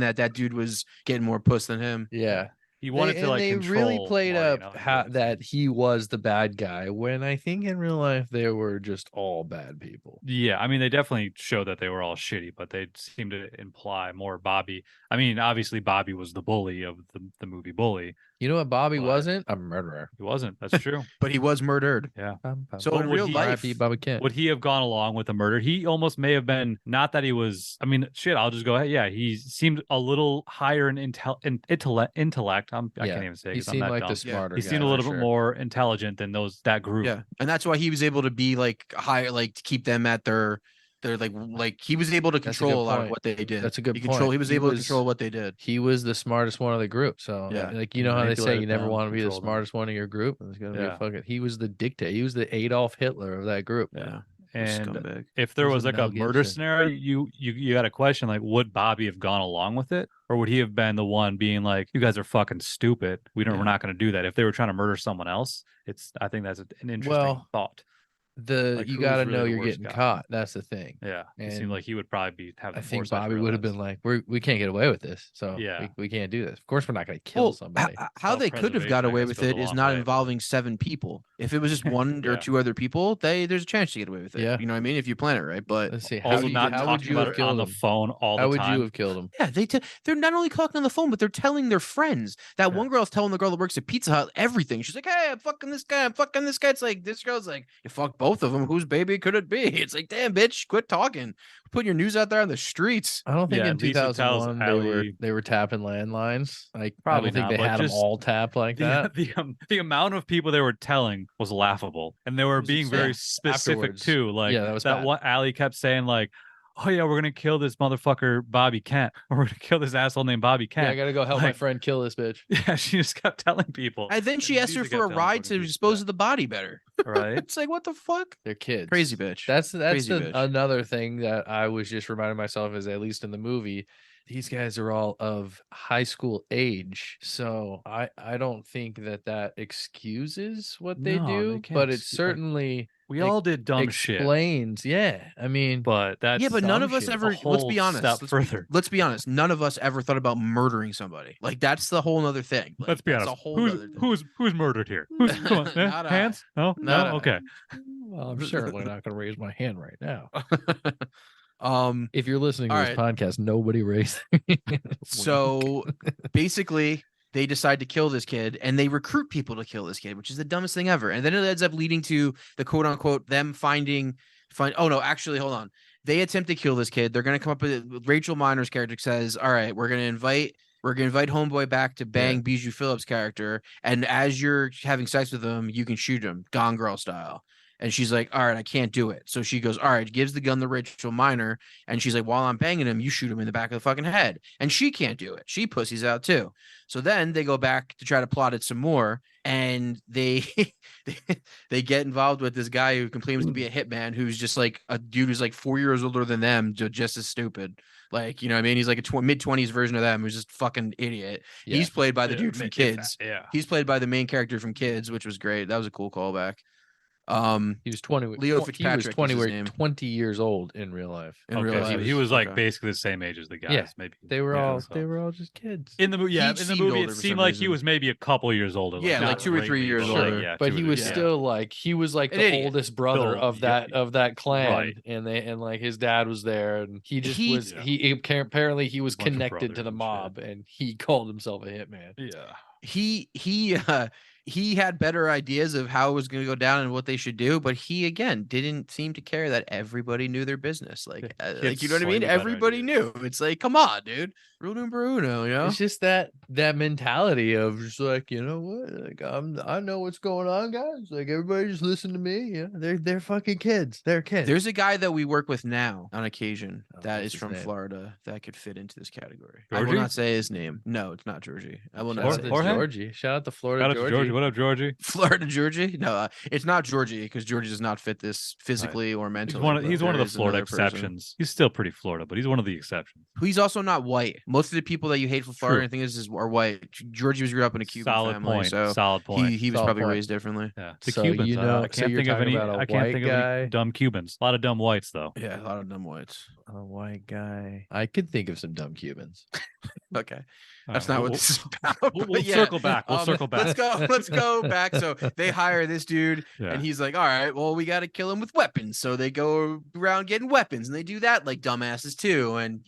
that dude was getting more puss than him. Yeah. He wanted to like they control. really played more, up you know? how that he was the bad guy when I think in real life they were just all bad people. Yeah, I mean, they definitely showed that they were all shitty, but they seem to imply more Bobby. I mean, obviously, Bobby was the bully of the movie Bully. You know what Bobby But- wasn't? A murderer. He wasn't. That's true. But he was murdered. Yeah. So What in would real he- life, R.I.P. Bobby Kent. Would he have gone along with the murder? He almost may have been, not that he was, I mean, shit, I'll just go ahead. Yeah, he seemed a little higher in intellect. I can't even say it he 'cause I'm seemed that like dumb. the smarter He guy. seemed a for little sure. bit more intelligent than that group. yeah, and that's why he was able to be like higher, like to keep them at their like he was able to That's a control good a lot of point. what they did. That's a good He point. He was He able to was- control what they did. He was the smartest one of the group. So Yeah. like you He know how they say you manipulated never them, want to be the controlled them. smartest one of your group. It's gonna be Yeah. a fucking. He was the dictator. He was the Adolf Hitler of that group. Yeah, And scumbag. if there He's was a like Mel a murder Gibson. scenario, you got a question like, would Bobby have gone along with it, or would he have been the one being like, "You guys are fucking stupid. We're Yeah. not going to do that." If they were trying to murder someone else, I think that's an interesting Well, thought. Like, You who's got to really know the you're worst getting guy? caught. That's the thing. Yeah, it seemed And like he would probably be having. I the think foresight to Bobby would have realize. been like, we can't get away with this. So Yeah. we can't do this. Of course, we're not going to kill Well, somebody. how they could have got Self-preservation, I away guess, with goes a it is long not way, but- involving 7 people. If it was just one or Yeah. 2 other people, there's a chance to get away with it. Yeah. You know what I mean? If you plan it right, but Let's see. How, Also, do you- not how would talking you about have it killed on the him? phone all How the would time. you have killed him? yeah, they're not only talking on the phone, but they're telling their friends. That Yeah. one girl's telling the girl that works at Pizza Hut everything. She's like, "Hey, I'm fucking this guy. I'm fucking this guy." It's like this girl's like, "You fucked both of them. Whose baby could it be?" It's like, damn, bitch, quit talking. Putting your news out there on the streets. I don't think Yeah, in Lisa tells 2001 Ally- they were tapping landlines. Like Probably I don't think not, they but had them just all tapped like that. the amount of people they were telling was laughable, and they were was being insane. very specific Afterwards. too. Like Yeah, that was that bad. what Allie kept saying, like, "Oh yeah, we're gonna kill this motherfucker Bobby Kent, or we're gonna kill this asshole named Bobby Yeah, I Kent." gotta go help my Like- friend kill this bitch. Yeah, she just kept telling people. And then she asked her for a ride to dispose of the body better. right. It's like, what the fuck? They're kids. Crazy bitch. That's Crazy bitch. another thing that I was just reminding myself is at least in the movie, these guys are all of high school age. So I don't think that excuses what they No, do, they can't but it excuse- like, certainly We all did dumb shit, explains. Yeah, I mean, but that's Yeah, but none dumb of us shit. ever. A Let's whole be honest. Step further. Let's be honest. None of us ever thought about murdering somebody. Like that's the whole other thing. Like, Let's be that's honest. A whole nother thing. Who's murdered here? Who's come on, Not I. hands? No, Not I. okay. well, I'm certainly not going to raise my hand right now. um. If you're listening to All this right. podcast, nobody raised. their hand. So basically, they decide to kill this kid, and they recruit people to kill this kid, which is the dumbest thing ever. And then it ends up leading to the quote unquote them find. Oh no, actually, hold on. They attempt to kill this kid. They're gonna come up with Rachel Miner's character says, "All right, we're gonna invite Homeboy back to bang Bijou Phillips' character, and as you're having sex with him, you can shoot him, Gone Girl style." And she's like, "All right, I can't do it." So she goes, "All right," gives the gun to Rachel Miner, and she's like, "While I'm banging him, you shoot him in the back of the fucking head." And she can't do it. She pussies out too. So then they go back to try to plot it some more, and they they get involved with this guy who claims to be a hitman, who's just like a dude who's like 4 years older than them, just as stupid. Like, you know what I mean? He's like a mid-20s version of them who's just fucking idiot. Yeah. He's played by the Yeah, dude from if Kids. that- Yeah. He's played by the main character from Kids, which was great. That was a cool callback. He was 20. Leo He was Fitzpatrick 20. was his We're name. 20 years old in real life. In Okay, real so life. he was like Okay. basically the same age as the guys. Yeah, Maybe They were Yeah, all so- they were all just kids. in the movie. Yeah, He in the seemed movie, older it for seemed some like reason. he was maybe a couple years older. Yeah, not like 2 or 3 greatly, years but like, older. yeah, But 2 he or was 3 years. still like he was like An the idiot. oldest brother Still, of that clan, Right. and like his dad was there, and he just He- was apparently he was Bunch of connected to brothers the and shit. mob, and he called himself a hitman. Yeah. He had better ideas of how it was going to go down and what they should do, but he again didn't seem to care that everybody knew their business. Like, Kids you know what I mean? slightly better Everybody ideas. knew. It's like, come on, dude, Bruno Bruno, you know? It's just that mentality of just like, you know what, like I know what's going on, guys. Like everybody just listen to me. Yeah, they're fucking kids. They're kids. There's a guy that we work with now on occasion Oh, that what's is his from name? Florida that could fit into this category. I will Georgie? not say his name. No, it's not Georgie. I will Shout not out say to his name. Jorge? Georgie. Shout out to Florida Shout out to Georgie. Georgie. What up, Georgie? Florida Georgie? No, it's not Georgie because Georgie does not fit this physically or He's mentally. one of, but he's one of there the is Florida another person. exceptions. He's still pretty Florida, but he's one of the exceptions. He's also not white. Most of the people that you hate from Florida True. and think is are white. Georgie was grew up in a Cuban Solid family, point. so Solid point. he was Solid probably point. raised differently. Yeah, the So, Cubans. you I know, can't so you're think of talking any. about a I can't white think of guy? any dumb Cubans. A lot of dumb whites though. Yeah, a lot of dumb whites. A white guy. I could think of some dumb Cubans. Okay. All That's right, not we'll- what this is about. We'll but yeah. circle back. We'll circle back. Let's go back. So they hire this dude, Yeah. and he's like, all right, well, we got to kill him with weapons. So they go around getting weapons, and they do that like dumbasses too. And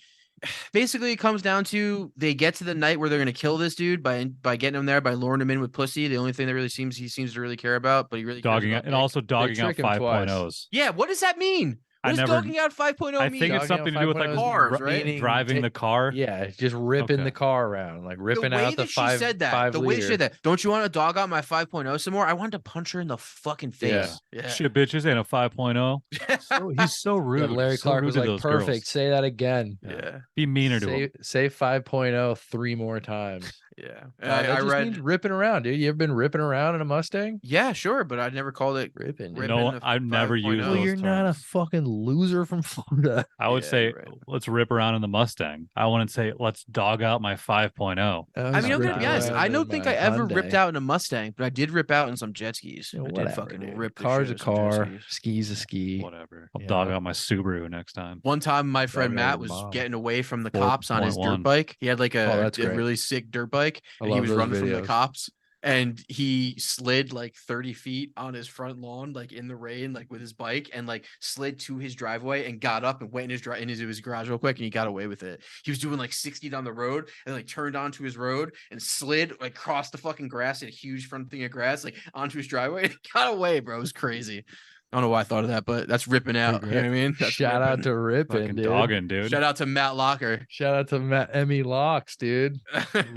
basically, it comes down to they get to the night where they're gonna kill this dude by getting him there, by luring him in with pussy. The only thing that really he seems to really care about, but he really cares dogging about out, and dick. also dogging out trick him twice. 5.0s. Yeah, what does that mean? I What does never- dogging out 5.0 I mean? think it's Dogging something out to do with like 5.0s Cars, ru- right? meaning driving ta- the car. Yeah, just ripping Okay. the car around, like ripping the way out the that five. she said that, 5 the way she liter. said that, don't you want to dog out my 5.0 some more? I wanted to punch her in the fucking Yeah. face. Yeah. Shit, bitches ain't a 5.0. So, he's so Yeah, rude. Larry so Clark rude was to like, those perfect. girls. Say that again. Yeah. Be meaner to him. Say 5.0 3 more times. Yeah. That I just read. means ripping around, dude. You ever been ripping around in a Mustang? Yeah, sure, but I never called it. Ripping. You Dude. know, ripping a I've never 5.0. used Well, those you're not a terms. fucking loser from Florida. I would Yeah, say right. let's rip around in the Mustang. I wouldn't say let's dog out my 5.0. I mean, I'm gonna ripping be honest. around I don't think I ever ripped out. out in a Mustang, but I did rip out in some jet skis. Yeah, I did whatever, fucking dude. rip. the Car's shit a out of some jet car, skis. ski's a ski. Whatever. I'll Yeah. dog out my Subaru next time. One time, my friend Dog out Matt your was mom. getting away from the cops on his 4.1. dirt bike. He had like Oh, a that's great. really sick dirt bike, I and he love was those running from the videos. cops. And he slid like 30 feet on his front lawn, like in the rain, like with his bike, and like slid to his driveway and got up and went in his garage real quick, and he got away with it. He was doing like 60 down the road and like turned onto his road and slid like across the fucking grass, in a huge front thing of grass, like onto his driveway, and got away, bro. It was crazy. I don't know why I thought of that, but that's ripping out. You know what I mean? That's Shout out ripping. to ripping, Fucking dude. dogging, dude. Shout out to Matt Locker. Shout out to Matt Emmy Locks, dude.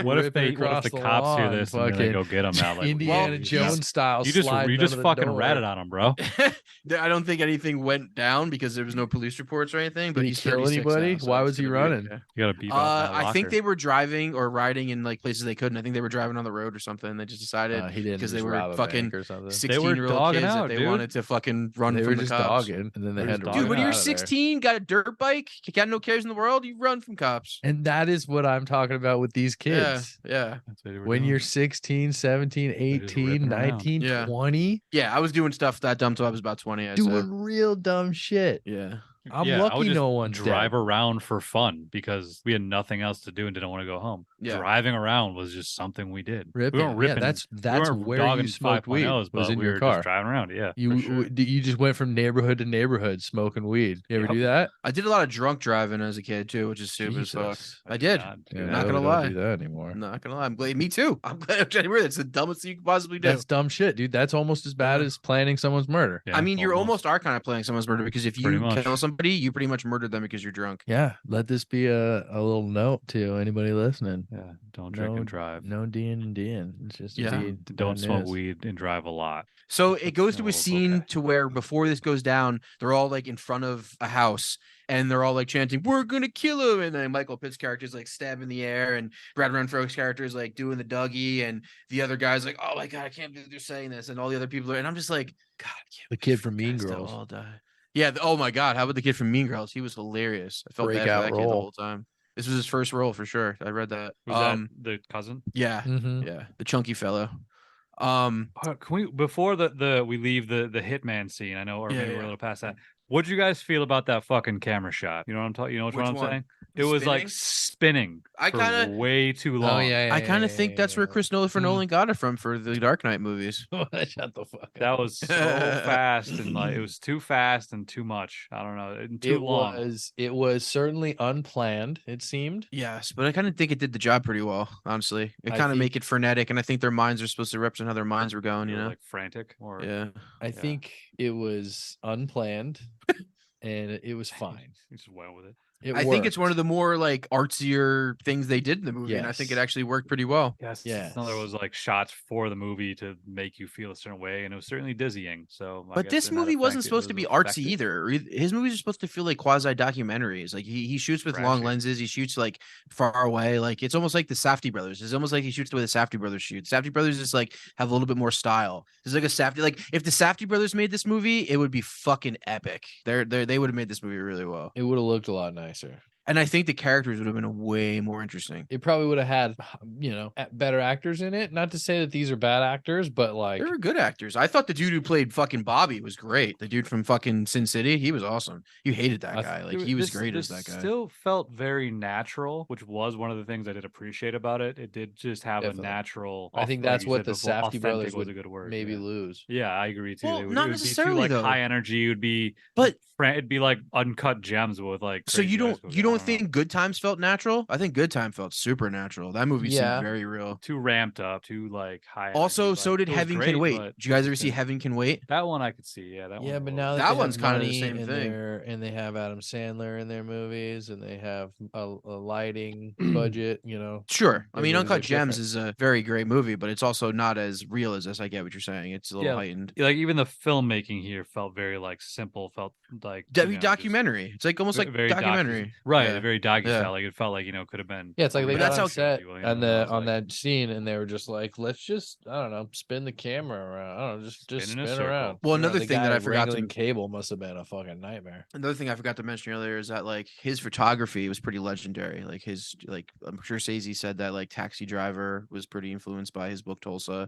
What if ripping the across the cops hear lawn, this and then they fucking go get him now? Like, Indiana well, Jones style. You just sliding under the fucking door. ratted on him, bro. I don't think anything went down because there was no police reports or anything. But Did he he's kill 36 anybody? now, so Why it's was he gonna be running? okay. You gotta beat out that I think locker. they were driving or riding in like places they couldn't. I think they were driving on the road or something. They just decided He didn't 'cause they just were rob a fucking bank or something. 16-year-old dogging kids out, that they dude. wanted to fucking run They from were the just cops. dogging, and then they They're had to just Dude, dogging when run you're out of there. 16, got a dirt bike, you got no cares in the world, you run from cops. And that is what I'm talking about with these kids. Yeah. That's what they were When doing. you're 16, 17, just 18, ripping around. 19, Yeah. 20, Yeah, I was doing stuff that dumb till I was about 20. I'd say. doing real dumb shit. Yeah. I'm Yeah, I would lucky just no one's drive dead. around for fun because we had nothing else to do and didn't want to go home. Yeah. Driving around was just something we did. Ripping. We weren't Yeah, ripping. that's we that's weren't where dogging you smoked weed. 5.0s, Was but in we your were car. just driving around. Yeah. You sure. you just went from neighborhood to neighborhood smoking weed. You ever Yep. do that? I did a lot of drunk driving as a kid too, which is stupid as fuck. Jesus. I did. not do Yeah, that. not we gonna don't lie. do that anymore. I'm not gonna lie. I'm glad. Me too. I'm glad I'm trying to hear that's the dumbest thing you could possibly do. That's dumb shit, dude. That's almost as bad Yeah. as planning someone's murder. Yeah, I mean, you almost are kind of playing someone's murder because if Pretty you much. kill somebody, you pretty much murdered them because you're drunk. Yeah, let this be a little note to anybody listening. Yeah. Don't drink No- and drive. No D'ing and D'ing. It's just Yeah. Don't smoke weed and drive a lot. So That's it goes a to a little scene okay. to where before this goes down, they're all like in front of a house and they're all like chanting, "We're gonna kill him!" And then Michael Pitt's character is like stabbing the air, and Brad Renfro's character is like doing the Dougie, and the other guy's like, "Oh my god, I can't believe they're saying this," and all the other people are, and I'm just like, God, I can't The believe kid from Mean guys, they'll Girls. all die. Yeah. Oh my god, how about the kid from Mean Girls? He was hilarious. I felt bad for Breakout that kid the role. whole time. This was his first role for sure. I read that. Was that the cousin? Yeah, Mm-hmm. yeah, the chunky fellow. Can we before the we leave the hitman scene? I know, or Yeah, maybe we're yeah. a little past that. What'd you guys feel about that fucking camera shot? You know what I'm talking? You know what Which I'm one? saying? The It was like spinning? spinning. I for kinda- way too long. Oh yeah, I kind of think that's where Christopher Mm. Nolan got it from for the Dark Knight movies. Shut the fuck up. That was so fast and like it was too fast and too much. I don't know, and too long. It was certainly unplanned. It seemed. Yes, but I kind of think it did the job pretty well. Honestly, it I kind of think- make it frenetic, and I think their minds are supposed to represent how their minds were going. They You were, know? like frantic or Yeah. I think it was unplanned, and it was fine. You just went with it. It I think it's one of worked. the more like artsier things they did in the movie, and I think it Yes. actually worked pretty well. Yes. Yes. There was like shots for the movie to make you feel a certain way, and it was certainly dizzying. So, I But guess this in that movie wasn't effect, it supposed to was be artsy effective. either. His movies are supposed to feel like quasi documentaries. Like he shoots with long Trashy. lenses. He shoots like far away. Like it's almost like the Safdie brothers. It's almost like he shoots the way the Safdie brothers shoot. Safdie brothers just like have a little bit more style. It's like a Safdie. Like if the Safdie brothers made this movie, it would be fucking epic. They would have made this movie really well. It would have looked a lot nicer. And I think the characters would have been way more interesting. It probably would have had, better actors in it. Not to say that these are bad actors, but like, They were good actors. I thought the dude who played fucking Bobby was great. The dude from fucking Sin City, he was awesome. You hated that guy. Like he was great as that guy. Still felt very natural, which was one of the things I did appreciate about it. It did just have Definitely. a natural. I think like that's you what said the before, Safdie authentic brothers was would a good word. maybe yeah. lose. Yeah, I agree too. Well, It would, not it would be too necessarily, like though. high energy. It would be, But it'd be like uncut gems with like. so you crazy don't exposition. you I don't know. think Good Times felt natural? I think Good Time felt supernatural. That movie Yeah. seemed very real. Too ramped up, too like high. Also, energy. so Like, did it was Heaven great, Can Wait. but Did you guys ever see yeah. Heaven Can Wait? That one I could see. Yeah, that Yeah, one. but was- now That they one's have kinda the money same in thing. and they have Adam Sandler in their movies, and they have a lighting budget. Sure. I They mean, really Uncut look Gems different. is a very great movie, but it's also not as real as this. I get what you're saying. It's a little heightened. like even the filmmaking here felt very like simple. Felt like you know, just Documentary. It's like almost like very documentary. right? Yeah. Very docu Yeah. style. Like it felt like could have been. Yeah, it's like they But got that's on how- set you know, and I was on like, that scene, and they were just like, let's just, I don't know, spin the camera around. I don't know, just Spin in a spin circle. around. Well, You know, another the thing that guy I forgot to- wrangling cable must have been a fucking nightmare. Another thing I forgot to mention earlier is that like his photography was pretty legendary. Like his I'm sure Scorsese said that like Taxi Driver was pretty influenced by his book Tulsa.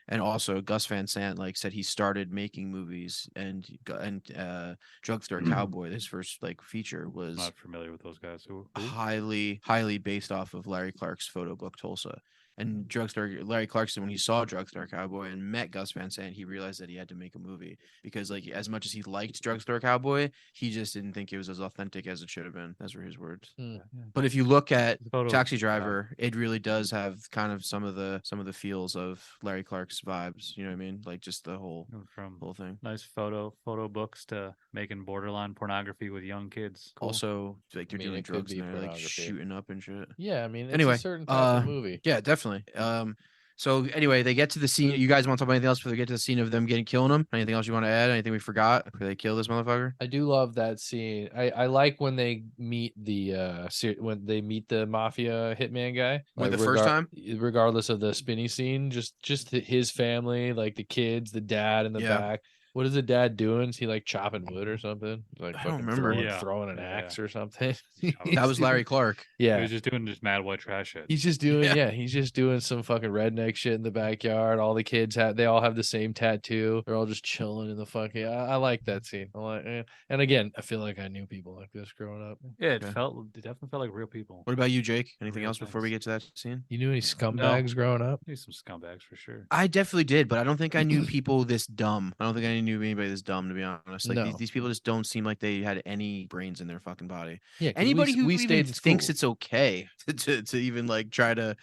And also Gus Van Sant like said he started making movies and Drugstore Cowboy, his first like feature was not familiar with those guys. Who? highly based off of Larry Clark's photo book Tulsa. And Larry Clarkson, when he saw Drugstore Cowboy and met Gus Van Sant, he realized that he had to make a movie because, like, as much as he liked Drugstore Cowboy, he just didn't think it was as authentic as it should have been. Those were his words. But if you look at Photo- Taxi Driver, it really does have kind of some of the feels of Larry Clark's vibes. You know what I mean? Like just the whole From thing. nice photo books to making borderline pornography with young kids. Cool. Also, like they're I mean, doing it could drugs be and they're like pornography. shooting up and shit. Yeah, I mean, it's Anyway, a certain type of movie. Yeah, definitely. So anyway, they get to the scene. You guys want to talk about anything else before they get to the scene of them killing him? Anything else you want to add? Anything we forgot before they kill this motherfucker? I do love that scene. I like when they meet the mafia hitman guy. Like Like, the first time? regardless of the spinny scene, just his family, like the kids, the dad in the Yeah. back. What is the dad doing? Is he like chopping wood or something? Like I don't fucking remember. Yeah. throwing an Yeah, axe or something. That was Larry Clark. He Yeah. was just doing mad white trash shit. He's just doing Yeah. he's just doing some fucking redneck shit in the backyard. All the kids they all have the same tattoo. They're all just chilling in the fucking I like that scene. And again, I feel like I knew people like this growing up. Yeah, it Okay. definitely felt like real people. What about you, Jake? Anything Real else before we things. get to that scene? You knew any scumbags growing up? Maybe some scumbags for sure. I definitely did, but I don't think I knew people this dumb. I don't think I knew anybody this dumb, to be honest. Like No. these people just don't seem like they had any brains in their fucking body. Yeah, 'cause Anybody who we even stayed in thinks school. it's okay to even like try to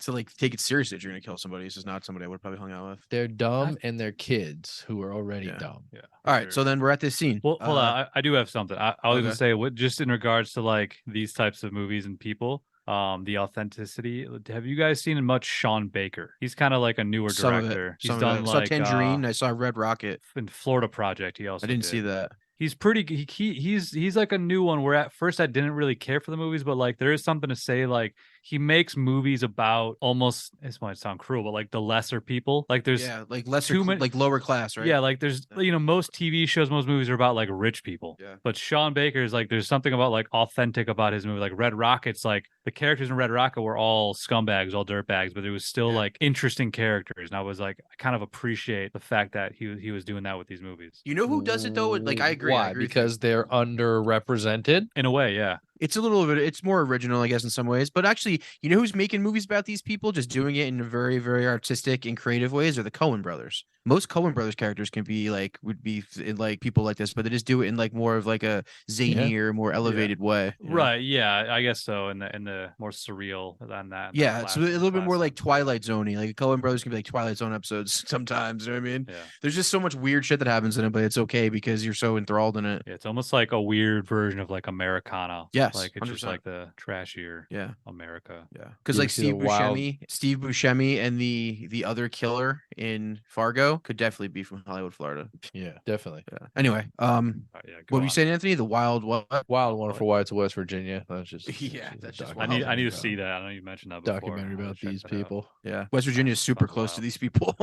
like take it seriously that you're gonna kill somebody, it's just not somebody I would have probably hung out with. They're dumb and they're kids who are already Yeah. dumb. Yeah. All right, so then we're at this scene. Well, hold on. I do have something. I was okay. gonna say, what just in regards to like these types of movies and people, the authenticity. Have you guys seen much Sean Baker? He's kind of like a newer Some of it, director. He's some of done it. I saw like Tangerine. I saw Red Rocket. in Florida Project. He also I didn't see did. that. He's pretty. He's like a new one. Where at first I didn't really care for the movies, but like there is something to say. Like he makes movies about almost. This might sound cruel, but like the lesser people. Like there's Yeah, like lesser, too many- like lower class, right? Yeah, like there's most TV shows, most movies are about like rich people. Yeah. But Sean Baker's like there's something about like authentic about his movie. Like Red Rocket's like the characters in Red Rocket were all scumbags, all dirtbags, but it was still Yeah. like interesting characters. And I was like, I kind of appreciate the fact that he was doing that with these movies. You know who does it though? Like I agree. I Why? agree with you. Because they're underrepresented. In a way, yeah. It's a little bit, it's more original, I guess, in some ways. But actually, you know who's making movies about these people, just doing it in a very, very artistic and creative ways, are the Coen brothers. Most Coen brothers characters can be like, would be in like people like this, but they just do it in like more of like a zanier, more elevated way. you know? Right. Yeah. I guess so. In the more surreal than that. Yeah, it's a little bit more like class Twilight Zone-y. Like Coen brothers can be like Twilight Zone episodes sometimes. You know what I mean? Yeah. There's just so much weird shit that happens in it, but it's okay because you're so enthralled in it. Yeah, it's almost like a weird version of like Americana. Yes, Like it's just 100%. like the trashier Yeah. America. Yeah, because You like see the Steve Buscemi and the other killer in Fargo could definitely be from Hollywood, Florida. Yeah, definitely. Yeah. Anyway, Yeah, what go were you on. saying, Anthony? The Wild what? Wild Wonderful Wild to West Virginia. That's just Yeah, a that's just I need wild. to see that. I know you mentioned that before. documentary I'll about check these that out. people. Yeah, West Virginia is super Fucking close to wild. these people.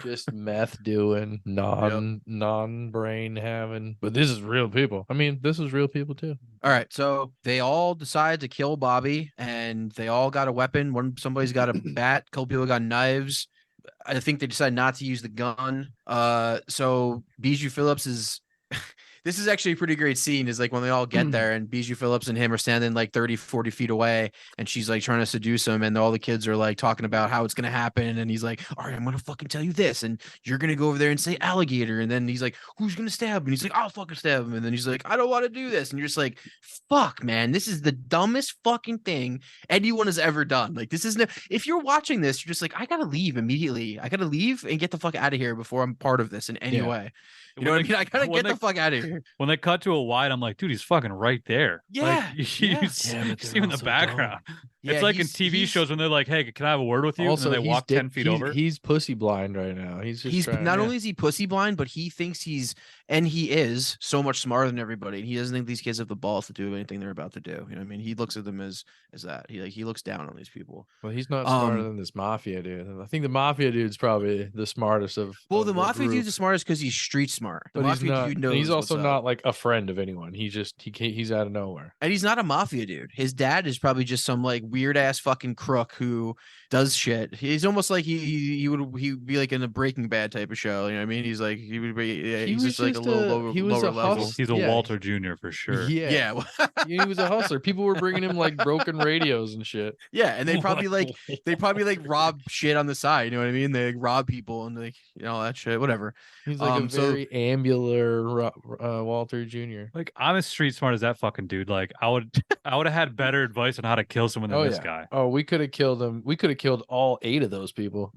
Just meth doing, non brain having. But this is real people. I mean, this is real people too. All right, so so they all decide to kill Bobby, and they all got a weapon. Somebody's got a bat. A couple people got knives. I think they decided not to use the gun. So Bijou Phillips is this is actually a pretty great scene, is like when they all get there and Bijou Phillips and him are standing like 30, 40 feet away, and she's like trying to seduce him, and all the kids are like talking about how it's gonna happen, and he's like, all right, I'm gonna fucking tell you this, and you're gonna go over there and say alligator, and then he's like, who's gonna stab him? And he's like, I'll fucking stab him, and then he's like, I don't want to do this, and you're just like, fuck, man, this is the dumbest fucking thing anyone has ever done. Like, this isn't, if you're watching this, you're just like, I gotta leave immediately. I gotta leave and get the fuck out of here before I'm part of this in any way. You know what I mean? I gotta get the fuck out of here. When they cut to a wide, I'm like, dude, he's fucking right there. Yeah, like, you see him in the background. Yeah, It's like in TV shows when they're like, "Hey, can I have a word with you?" Also, and they walk 10 feet over. He's pussy blind right now. He's just not only is he pussy blind, but he thinks he is so much smarter than everybody. And he doesn't think these kids have the balls to do anything they're about to do. You know what I mean? He looks at them as that. He looks down on these people. Well, he's not smarter than this mafia dude. I think the mafia dude's probably the smartest of. Well, the of mafia group. dude's the smartest because he's street smart. The But he's mafia not. dude knows He's also what's not up. like a friend of anyone. He's out of nowhere. And he's not a mafia dude. His dad is probably just some like weird ass fucking crook who does shit. He's almost like he'd be like in a Breaking Bad type of show. You know what I mean? He's like he would be. Yeah, he's just like a little lower level. He's a Walter Jr. for sure. Yeah. He was a hustler. People were bringing him like broken radios and shit. Yeah, and they probably like rob shit on the side. You know what I mean? They like rob people and like that shit. Whatever. He's like a very ambular Walter Jr. Like, I'm as street smart as that fucking dude. Like, I would have had better advice on how to kill someone than this guy. Oh, we could have killed him. We could have killed all 8 of those people.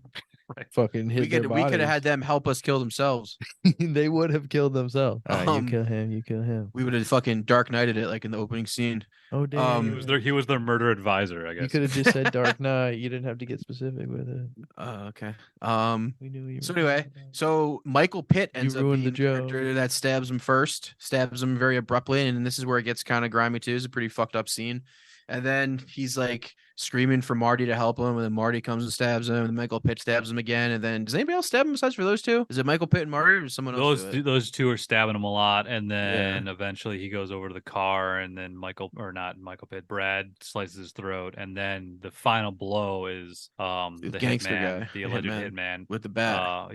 Right. Fucking hit we could have had them help us kill themselves. They would have killed themselves. You kill him. You kill him. We would have fucking Dark Knighted it like in the opening scene. Oh damn! He was their murder advisor. I guess you could have just said Dark Knight. You didn't have to get specific with it. Okay. We knew you. So anyway, so Michael Pitt ends up being the character that stabs him very abruptly, and this is where it gets kind of grimy too. It's a pretty fucked up scene. And then he's like screaming for Marty to help him, and then Marty comes and stabs him, and Michael Pitt stabs him again. And then does anybody else stab him besides for those two? Is it Michael Pitt and Marty, or someone else? Those two are stabbing him a lot, and then eventually he goes over to the car, and then Brad slices his throat, and then the final blow is the gangster hitman, guy, the alleged hitman with the bat.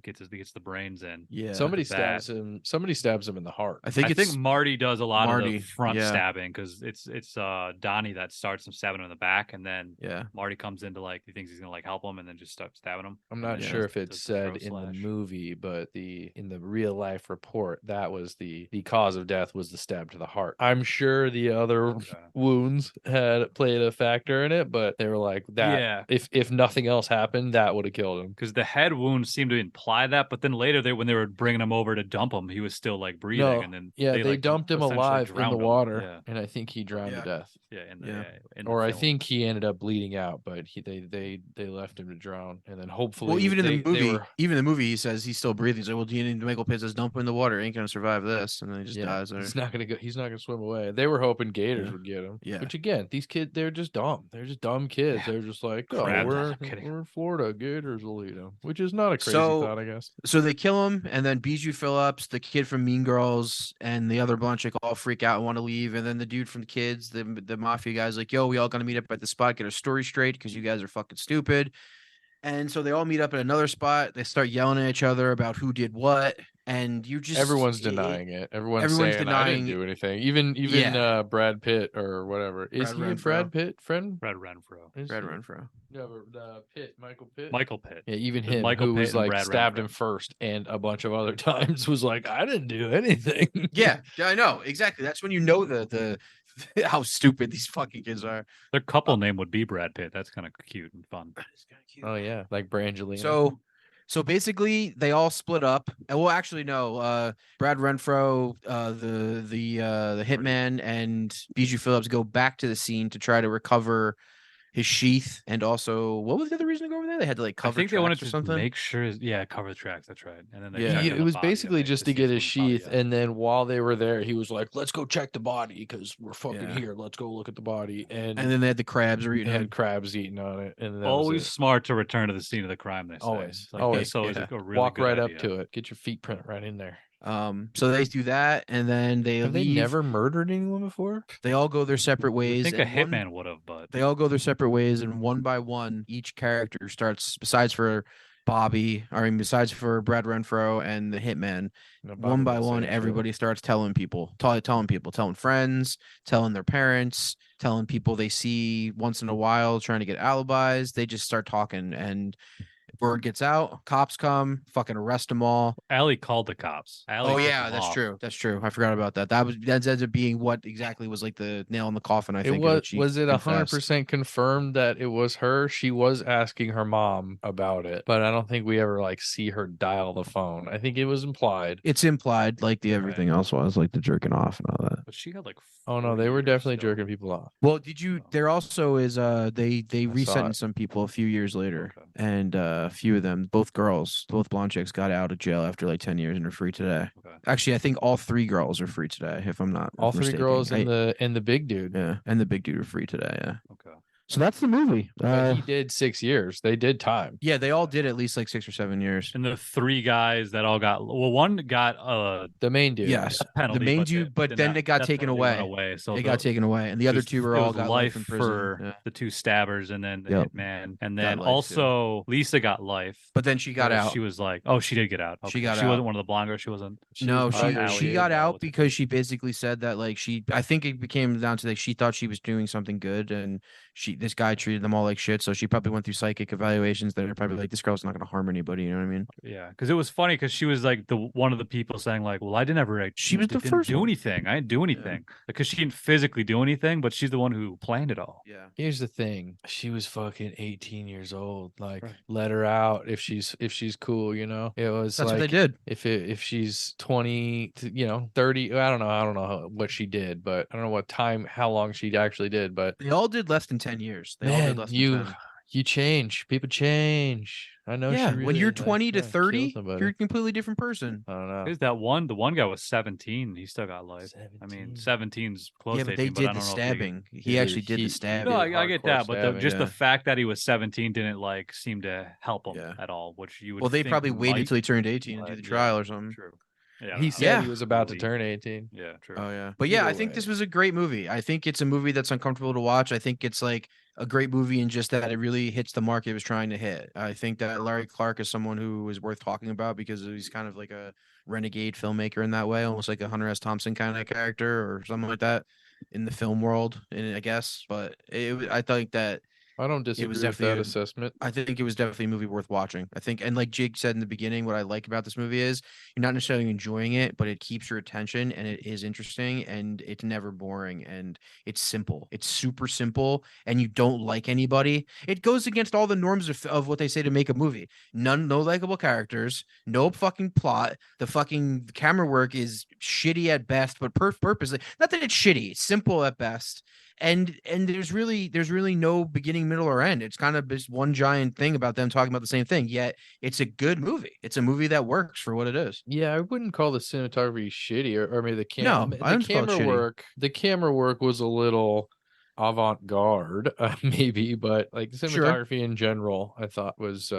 Gets the brains in. Yeah, somebody stabs him. Somebody stabs him in the heart. I think Marty does a lot of the front stabbing, because it's Donnie that starts him stabbing him in the back, and then Marty comes into he thinks he's gonna help him, and then just starts stabbing him. I'm not sure if it's said in the movie, but in the real life report, that was the cause of death was the stab to the heart. I'm sure the other wounds had played a factor in it, but they were like that. Yeah. If nothing else happened, that would have killed him. Because the head wounds seemed to imply that, but then later when they were bringing him over to dump him, he was still breathing, and then they dumped him alive in the water, and I think he drowned to death. Or I think he ended up bleeding out, but they left him to drown, and then hopefully. Well, even in the movie, he says he's still breathing. He's like, "Well, do you need Michael Pitt says dump him in the water? Ain't gonna survive this," and then he just dies there. He's not gonna swim away. They were hoping gators would get him. Yeah. Which again, these kids, they're just dumb. They're just dumb kids. They're just like, oh, we're in Florida. Gators will eat them, which is not a crazy thought, I guess. So they kill him, and then Bijou Phillips, the kid from Mean Girls, and the other bunch all freak out and want to leave, and then the dude from the kids, the mafia guy's like, "Yo, we all gonna meet up at the spot, get our story straight, because you guys are fucking stupid." And so they all meet up at another spot. They start yelling at each other about who did what, and everyone's denying it. Everyone's saying denying, I didn't do anything. Even Brad Pitt or whatever. Is he a Brad Pitt friend? Brad Renfro. Brad Renfro. No, Pitt. Michael Pitt. Yeah, even him, who was stabbed him first, and a bunch of other times was like, I didn't do anything. Yeah, I know exactly. That's when you know the how stupid these fucking kids are. Their couple name would be Brad Pitt. That's kind of cute and fun. Oh yeah, like Brangelina. So basically, they all split up. And well, actually, no. Brad Renfro, the hitman, and Bijou Phillips go back to the scene to try to recover his sheath, and also what was the other reason to go over there? They had to cover. I think they wanted to something. Make sure, cover the tracks. That's right. And then it was basically just to get his sheath, and then while they were there, he was like, "Let's go check the body because we're fucking here. Let's go look at the body." And then they had the crabs eating. Had crabs eating on it, and always smart to return to the scene of the crime. They say. Always. That's always a really walk good right idea. up to it. Get your feet print right in there. So they do that, and then they Have leave. they never murdered anyone before? They all go their separate I ways. think a and one- hitman would have, but They all go their separate ways, and one by one, each character starts. Besides for Bobby, I mean, besides for Brad Renfro and the hitman, No, Bobby one by didn't say one, shit. everybody starts telling people, telling friends, telling their parents, telling people they see once in a while, trying to get alibis. They just start talking, and word gets out. Cops come, fucking arrest them all. Allie called the cops. Allie Oh tipped yeah, them that's off. true. That's true. I forgot about that. That ends up being what exactly was like the nail in the coffin. I It think. was it confessed. 100% confirmed that it was her? She was asking her mom about it, but I don't think we ever like see her dial the phone. I think it was implied. It's implied, like the everything Right. else was, like the jerking off and all that. But she had like. Oh no, 4 they were years definitely still. jerking people off. Well, did you? Oh. There also is they I saw resentenced it. some people a few years later, Okay. and a few of them, both girls, both blonde chicks, got out of jail after like 10 years and are free today. Okay. Actually, I think all three girls are free today, if I'm not All three mistaken. girls and the big dude. Yeah, and the big dude are free today. Yeah. Okay. So that's the movie. But he did 6 years. They did time. Yeah, they all did at least like 6 or 7 years. And the 3 guys that all got one got The main dude. Yes, a penalty, the main but dude, they- but then then that- it got that taken penalty went away. away. So It got taken away, and the it other was- two were it all was got life in prison. for Yeah. the 2 stabbers, and then the Yep. hitman, and then life, too. also Lisa got life. But then she got So out. She was like, "Oh, she did get out. She Okay. got She out. wasn't one of the blonde girls. She wasn't." No, was she probably Allie she or got out what's her because name? she basically said that like I think it became down to like she thought she was doing something good, and this guy treated them all like shit. So she probably went through psychic evaluations that are probably like, this girl's not going to harm anybody. You know what I mean? Yeah, because it was funny because she was like the one of the people saying like, "Well, I didn't ever. Like, She was the didn't first do one. anything. I didn't do anything because she didn't physically do anything, but she's the one who planned it all." Yeah. Here's the thing. She was fucking 18 years old. Like, Right. let her out if she's cool, you know? It was That's like what they did. if she's 20 to, 30, I don't know what she did, but I don't know how long she actually did, but They all did less than 10 years. They all man, did less than 10. you change. People change. I know. Yeah, she really, when you're like, 20 to yeah, killed 30, somebody. you're a completely different person. I don't know. Because the one guy was 17. He still got life. I mean, 17's close Yeah, to but they 18, did I the don't know if they could- stabbing. He Yeah, actually did he- the he stabbing. No, did I get hardcore that, but stabbing, just the yeah. fact that he was 17 didn't like seem to help him Yeah. at all. Which you would. Well, they think probably waited might, till he turned 18 and do but the yeah, trial or something. True. Yeah, I He don't said know. Yeah. he was about to Movie. turn 18. Yeah, true. Oh yeah, but yeah, I Either think way. this was a great movie. I think it's a movie that's uncomfortable to watch. I think it's like a great movie in just that it really hits the mark it was trying to hit. I think that Larry Clark is someone who is worth talking about because he's kind of like a renegade filmmaker in that way, almost like a Hunter S. Thompson kind of character or something like that in the film world, I guess. But I think that I don't disagree with that definitely a- assessment. I think it was definitely a movie worth watching. I think, and like Jake said in the beginning, what I like about this movie is you're not necessarily enjoying it, but it keeps your attention and it is interesting and it's never boring and it's simple. It's super simple and you don't like anybody. It goes against all the norms of what they say to make a movie. No likable characters, no fucking plot. The fucking camera work is shitty at best, but purposely. Not that it's shitty, it's simple at best. And there's really no beginning, middle, or end. It's kind of just one giant thing about them talking about the same thing. Yet it's a good movie. It's a movie that works for what it is. Yeah, I wouldn't call the cinematography shitty, or maybe the No, I the wouldn't call it camera shitty. work. The camera work was a little avant-garde, maybe, but like the Sure. cinematography in general, I thought was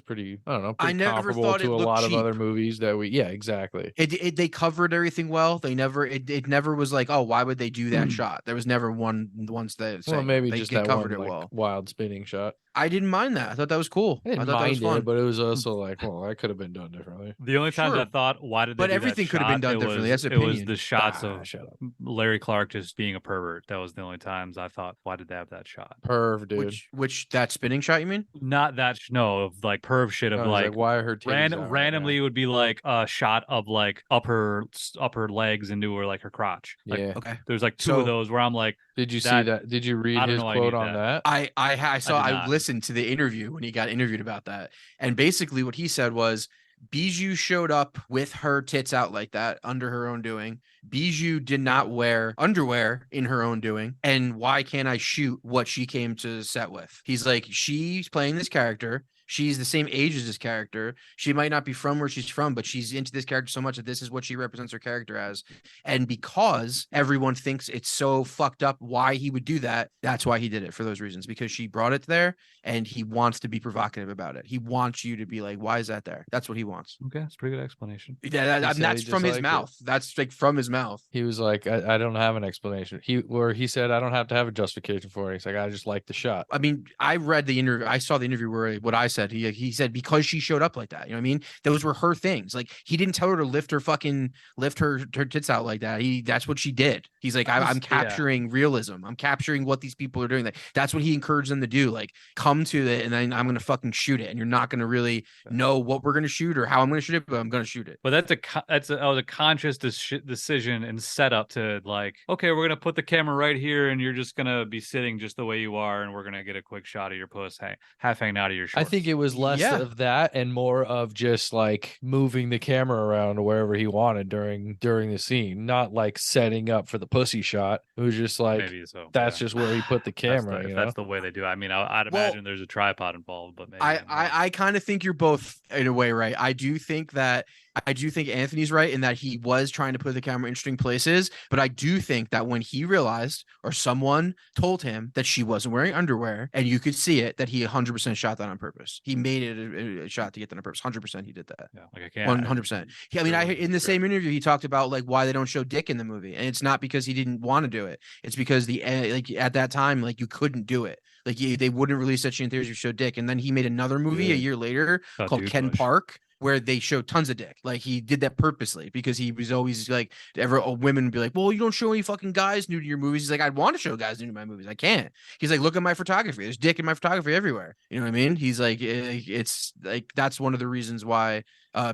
pretty. I don't know. I Pretty never comparable thought it to a looked lot cheap. of other movies that we. Yeah, exactly. They covered everything well. They never it never was like, oh, why would they do that shot? There was never once that Well, saying maybe they just get that covered one it like well. wild spinning shot. I didn't mind that. I thought that was cool. I didn't thought that was mind fun. it, but it was also like, well, that could have been done differently. The only times I Sure. thought, why did they But do that everything could have been shot? done It differently. was- That's It was opinion. the shots Ah, of shut up. Larry Clark just being a pervert. That was the only times I thought, why did they have that shot? Perv, dude. Which that spinning shot you mean? Not that, no, of like perv shit of I was like, why are her titties out right randomly now? would be like a shot of like upper legs into her like her crotch. Like, Yeah. Okay. there's like two So- of those where I'm like, Did you see that- that? Did you read I don't his know why I quote need on that. that? I saw did I not. listened to the interview when he got interviewed about that. And basically what he said was Bijou showed up with her tits out like that under her own doing. Bijou did not wear underwear in her own doing. And why can't I shoot what she came to set with? He's like, she's playing this character. She's the same age as this character. She might not be from where she's from, but she's into this character so much that this is what she represents her character as. And because everyone thinks it's so fucked up why he would do that, that's why he did it, for those reasons, because she brought it there and he wants to be provocative about it. He wants you to be like, why is that there? That's what he wants. Okay, that's a pretty good explanation. Yeah, He said that's he from his disliked it. mouth. That's like from his mouth. He was like, I don't have an explanation. He said, I don't have to have a justification for it. He's like, I just like the shot. I mean, I read the interview. I saw the interview where what I said. He said because she showed up like that. You know what I mean? Those were her things. Like he didn't tell her to lift her tits out like that. That's what she did. He's like, I'm capturing realism. I'm capturing what these people are doing. Like that's what he encouraged them to do. Like come to it, and then I'm gonna fucking shoot it, and you're not gonna really know what we're gonna shoot or how I'm gonna shoot it, but I'm gonna shoot it. But that was a conscious decision and setup to like, okay, we're gonna put the camera right here, and you're just gonna be sitting just the way you are, and we're gonna get a quick shot of your puss half hanging out of your shorts. I think it was less of that and more of just like moving the camera around to wherever he wanted during the scene, not like setting up for the pussy shot. It was just like maybe so. That's just where he put the camera. That's the way they do it. I mean, I'd imagine there's a tripod involved, but maybe I kind of think you're both in a way right. I do think Anthony's right in that he was trying to put the camera in interesting places, but I do think that when he realized or someone told him that she wasn't wearing underwear and you could see it, that he 100% shot that on purpose. He made it a shot to get that on purpose. 100% he did that. Yeah, like I can't. 100%. I mean, in the same interview, he talked about like why they don't show dick in the movie, and it's not because he didn't want to do it. It's because like at that time, like you couldn't do it. Like they wouldn't release such in theaters if you showed dick. And then he made another movie a year later called Ken Park, where they showed tons of dick. Like he did that purposely because he was always like, women would be like, well, you don't show any fucking guys new to your movies. He's like, I'd want to show guys new to my movies. I can't. He's like, look at my photography. There's dick in my photography everywhere. You know what I mean? He's like, it's like, that's one of the reasons why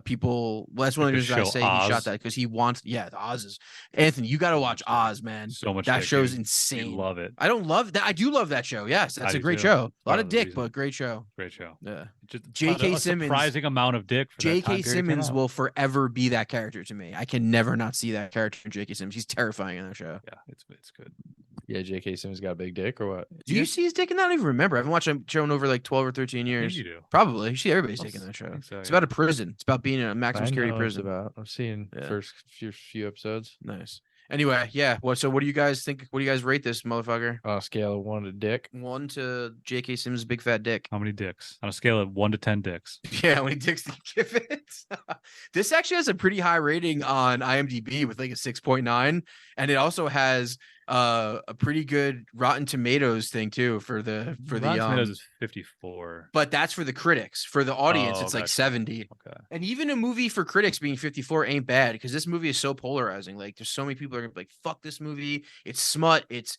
people, well, that's one of the reasons I say Oz. He shot that because he wants, the Oz is, Anthony, you got to watch Oz, man. So much that dick, show's dude. insane. You love it. I don't love that. I do love that show. Yes, that's a great show. A lot of dick, but great show. Great show. Yeah. J.K. Simmons, surprising amount of dick. J.K. Simmons will forever be that character to me. I can never not see that character in J.K. Simmons. He's terrifying in that show. Yeah, it's good. Yeah, J.K. Simmons got a big dick or what? Do you see his dick in that? I don't even remember. I haven't watched a show in over like 12 or 13 years. You do. Probably. You see everybody's dick in that show. So, it's about a prison. It's about being in a maximum security prison. I've seen the first few episodes. Nice. Anyway, yeah. So what do you guys think? What do you guys rate this motherfucker? On a scale of 1 to dick. 1 to J.K. Simmons' big fat dick. How many dicks? On a scale of 1 to 10 dicks. Yeah, how many dicks do you give it? This actually has a pretty high rating on IMDb with like a 6.9, and it also has a pretty good Rotten Tomatoes thing too for the Rotten Tomatoes is 54, but that's for the critics. For the audience, it's like 70. Okay, and even a movie for critics being 54 ain't bad because this movie is so polarizing. Like, there's so many people are gonna be like, "Fuck this movie! It's smut. It's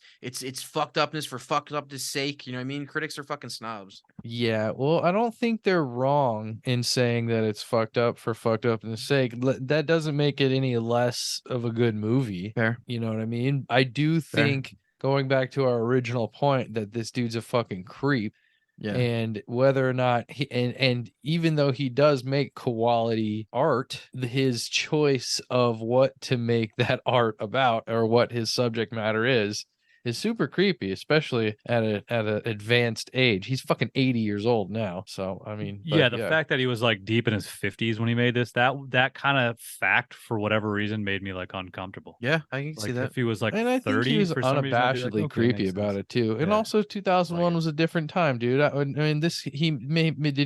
fucked upness for fucked upness sake." You know what I mean? Critics are fucking snobs. Yeah, well, I don't think they're wrong in saying that it's fucked up for fucked upness sake. That doesn't make it any less of a good movie. Fair. You know what I mean? I do think, going back to our original point, that this dude's a fucking creep. Yeah. And whether or not and even though he does make quality art, his choice of what to make that art about or what his subject matter is super creepy, especially at an advanced age. He's fucking 80 years old now. So I mean, the fact that he was like deep in his 50s when he made this, that kind of fact for whatever reason made me like uncomfortable. Yeah, I can see that. If he was like, and I 30, think he was for some reason, I'd be unabashedly like, okay, creepy about it too. And Yeah. also 2001 was a different time, dude. I mean, did he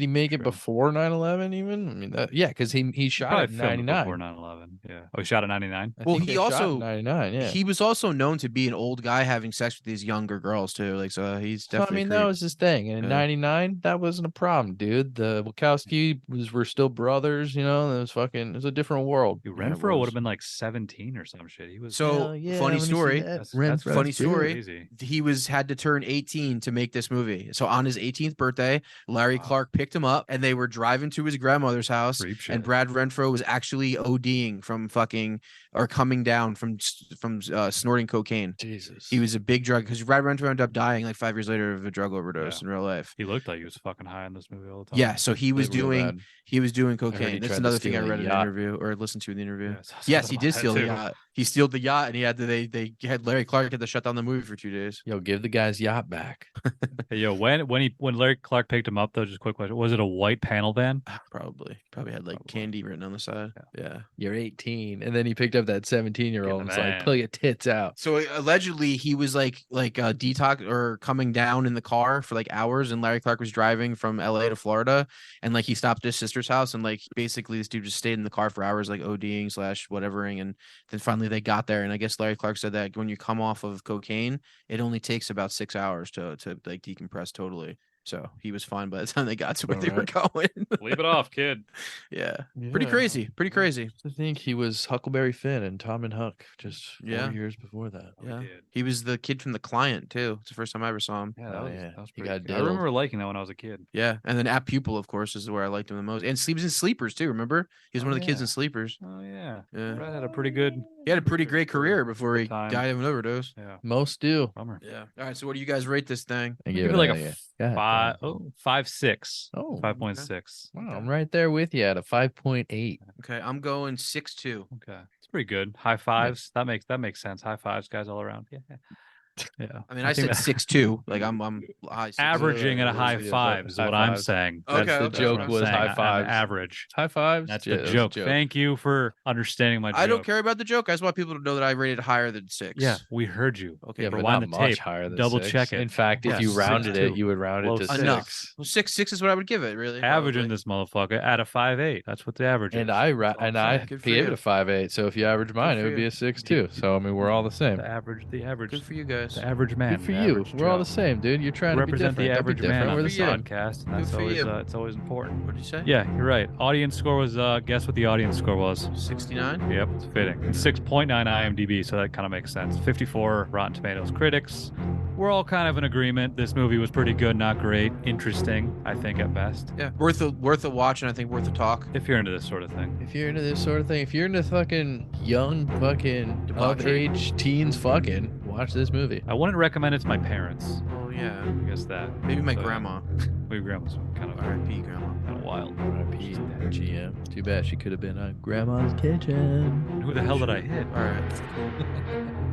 make it True. before 9/11 even? I mean, because he shot Probably it in filmed 99. before 9/11. Yeah. Oh, he shot at 99. I Well, think he they shot also- in 99. Yeah. He was also known to be an old guy having sex with these younger girls too. Like, so he's So, I definitely. mean, a that creep. was his thing. And in Yeah. 99, that wasn't a problem, dude. The Wachowski were still brothers, you know. It was a different world. Dude, Yeah, it Renfro would was. have been like 17 or some shit. He was So Hell yeah, funny when you see story. that, That's Renfro's funny dude. story. crazy. He had to turn 18 to make this movie. So on his 18th birthday, Larry Wow. Clark picked him up, and they were driving to his grandmother's house. Creep shit. And Brad Renfro was actually ODing from coming down from snorting cocaine. Jesus. He was a big drug because Brad Renfro ended up dying like 5 years later of a drug overdose Yeah. in real life. He looked like he was fucking high in this movie all the time. Yeah, so he was They were doing bad. doing he cocaine. That's tried to another thing I steal a read in an yacht. interview or listened to in the interview. Yeah, I saw Yes, something he did about that steal the too. yacht. He stealed the yacht, and he had to. They had Larry Clark had to shut down the movie for 2 days. Yo, give the guy's yacht back. Hey, yo, when Larry Clark picked him up though, just a quick question: was it a white panel van? Probably had like Probably. candy written on the side. Yeah. You're 18, and then he picked up that 17-year-old and was like, van. "Pull your tits out." So allegedly he was like detox or coming down in the car for like hours, and Larry Clark was driving from LA to Florida, and like he stopped at his sister's house, and like basically this dude just stayed in the car for hours, like ODing / whatevering, and then finally they got there, and I guess Larry Clark said that when you come off of cocaine, it only takes about 6 hours to like decompress totally. So he was fine by the time they got to where they were going. Leave it off, kid. Yeah. Pretty crazy. Pretty crazy. I think he was Huckleberry Finn and Tom and Huck just 4 Yeah. years before that. Oh, Yeah. he did. He was the kid from The Client too. It's the first time I ever saw him. Yeah, that Oh, was, yeah. that was He pretty got good. I diddled. remember liking that when I was a kid. Yeah. And then At Pupil, of course, is where I liked him the most. And Sleeps in Sleepers too. Remember? He was Oh, one of the kids yeah. in Sleepers. Oh yeah, Yeah. Brad had a pretty good. He had a pretty great career before he Good time. died of an overdose. Yeah, Most do. bummer. Yeah. All right. So what do you guys rate this thing? I Give it like a God five, damn. oh, 5.6. Oh, 5.6. wow, I'm right there with you at a 5.8. Okay. I'm going 6.2. Okay, it's pretty good. High fives. That makes sense. High fives, guys, all around. Yeah, yeah. I mean, I think said 6.2. Like I'm high six. averaging at a high Yeah, five is high what I'm fives. saying. Okay, That's okay, that's joke what I'm was saying. high I'm fives. average. High fives. That's Yeah, the that was a joke. Thank you for understanding my joke. I don't care about the joke. I just want people to know that I rated higher than 6. Yeah, we heard you. Okay. Yeah, but Rewind not the much tape. higher than Double 6. check it. In fact, if Yeah, you rounded 6.2. it, you would round it to Close. Enough. 6. Well, 6 is what I would give it. Really. Averaging probably. this motherfucker at a 5.8. That's what the average is. And I That's all I'm I saying. Good for gave it you. a 5.8. So if you average mine, it for would be you. a 6 too. So I mean, we're all the same. the average. Good for you guys. The average man. Good for the you. average We're all the Joe. same, dude. You're trying to be Represent different. the Don't be average man different. on We're the this same. podcast, and Good that's for always you. it's always important. What did you say? Yeah, you're right. Audience score was guess what the audience score was. 69. Yep, it's fitting. And 6.9 IMDb, so that kind of makes sense. 54 Rotten Tomatoes critics. We're all kind of in agreement. This movie was pretty good, not great, interesting, I think at best. Yeah. Worth a watch, and I think worth a talk. If you're into this sort of thing. If you're into this sort of thing, if you're into fucking young fucking of Debauchery. age teens fucking, watch this movie. I wouldn't recommend it to my parents. Oh yeah. I guess that. Maybe my So, grandma. My grandma's kind of R.I.P. Grandma. wild. R.I.P. GM. Too bad she could have been on Grandma's Kitchen. Who the hell did I hit? All right.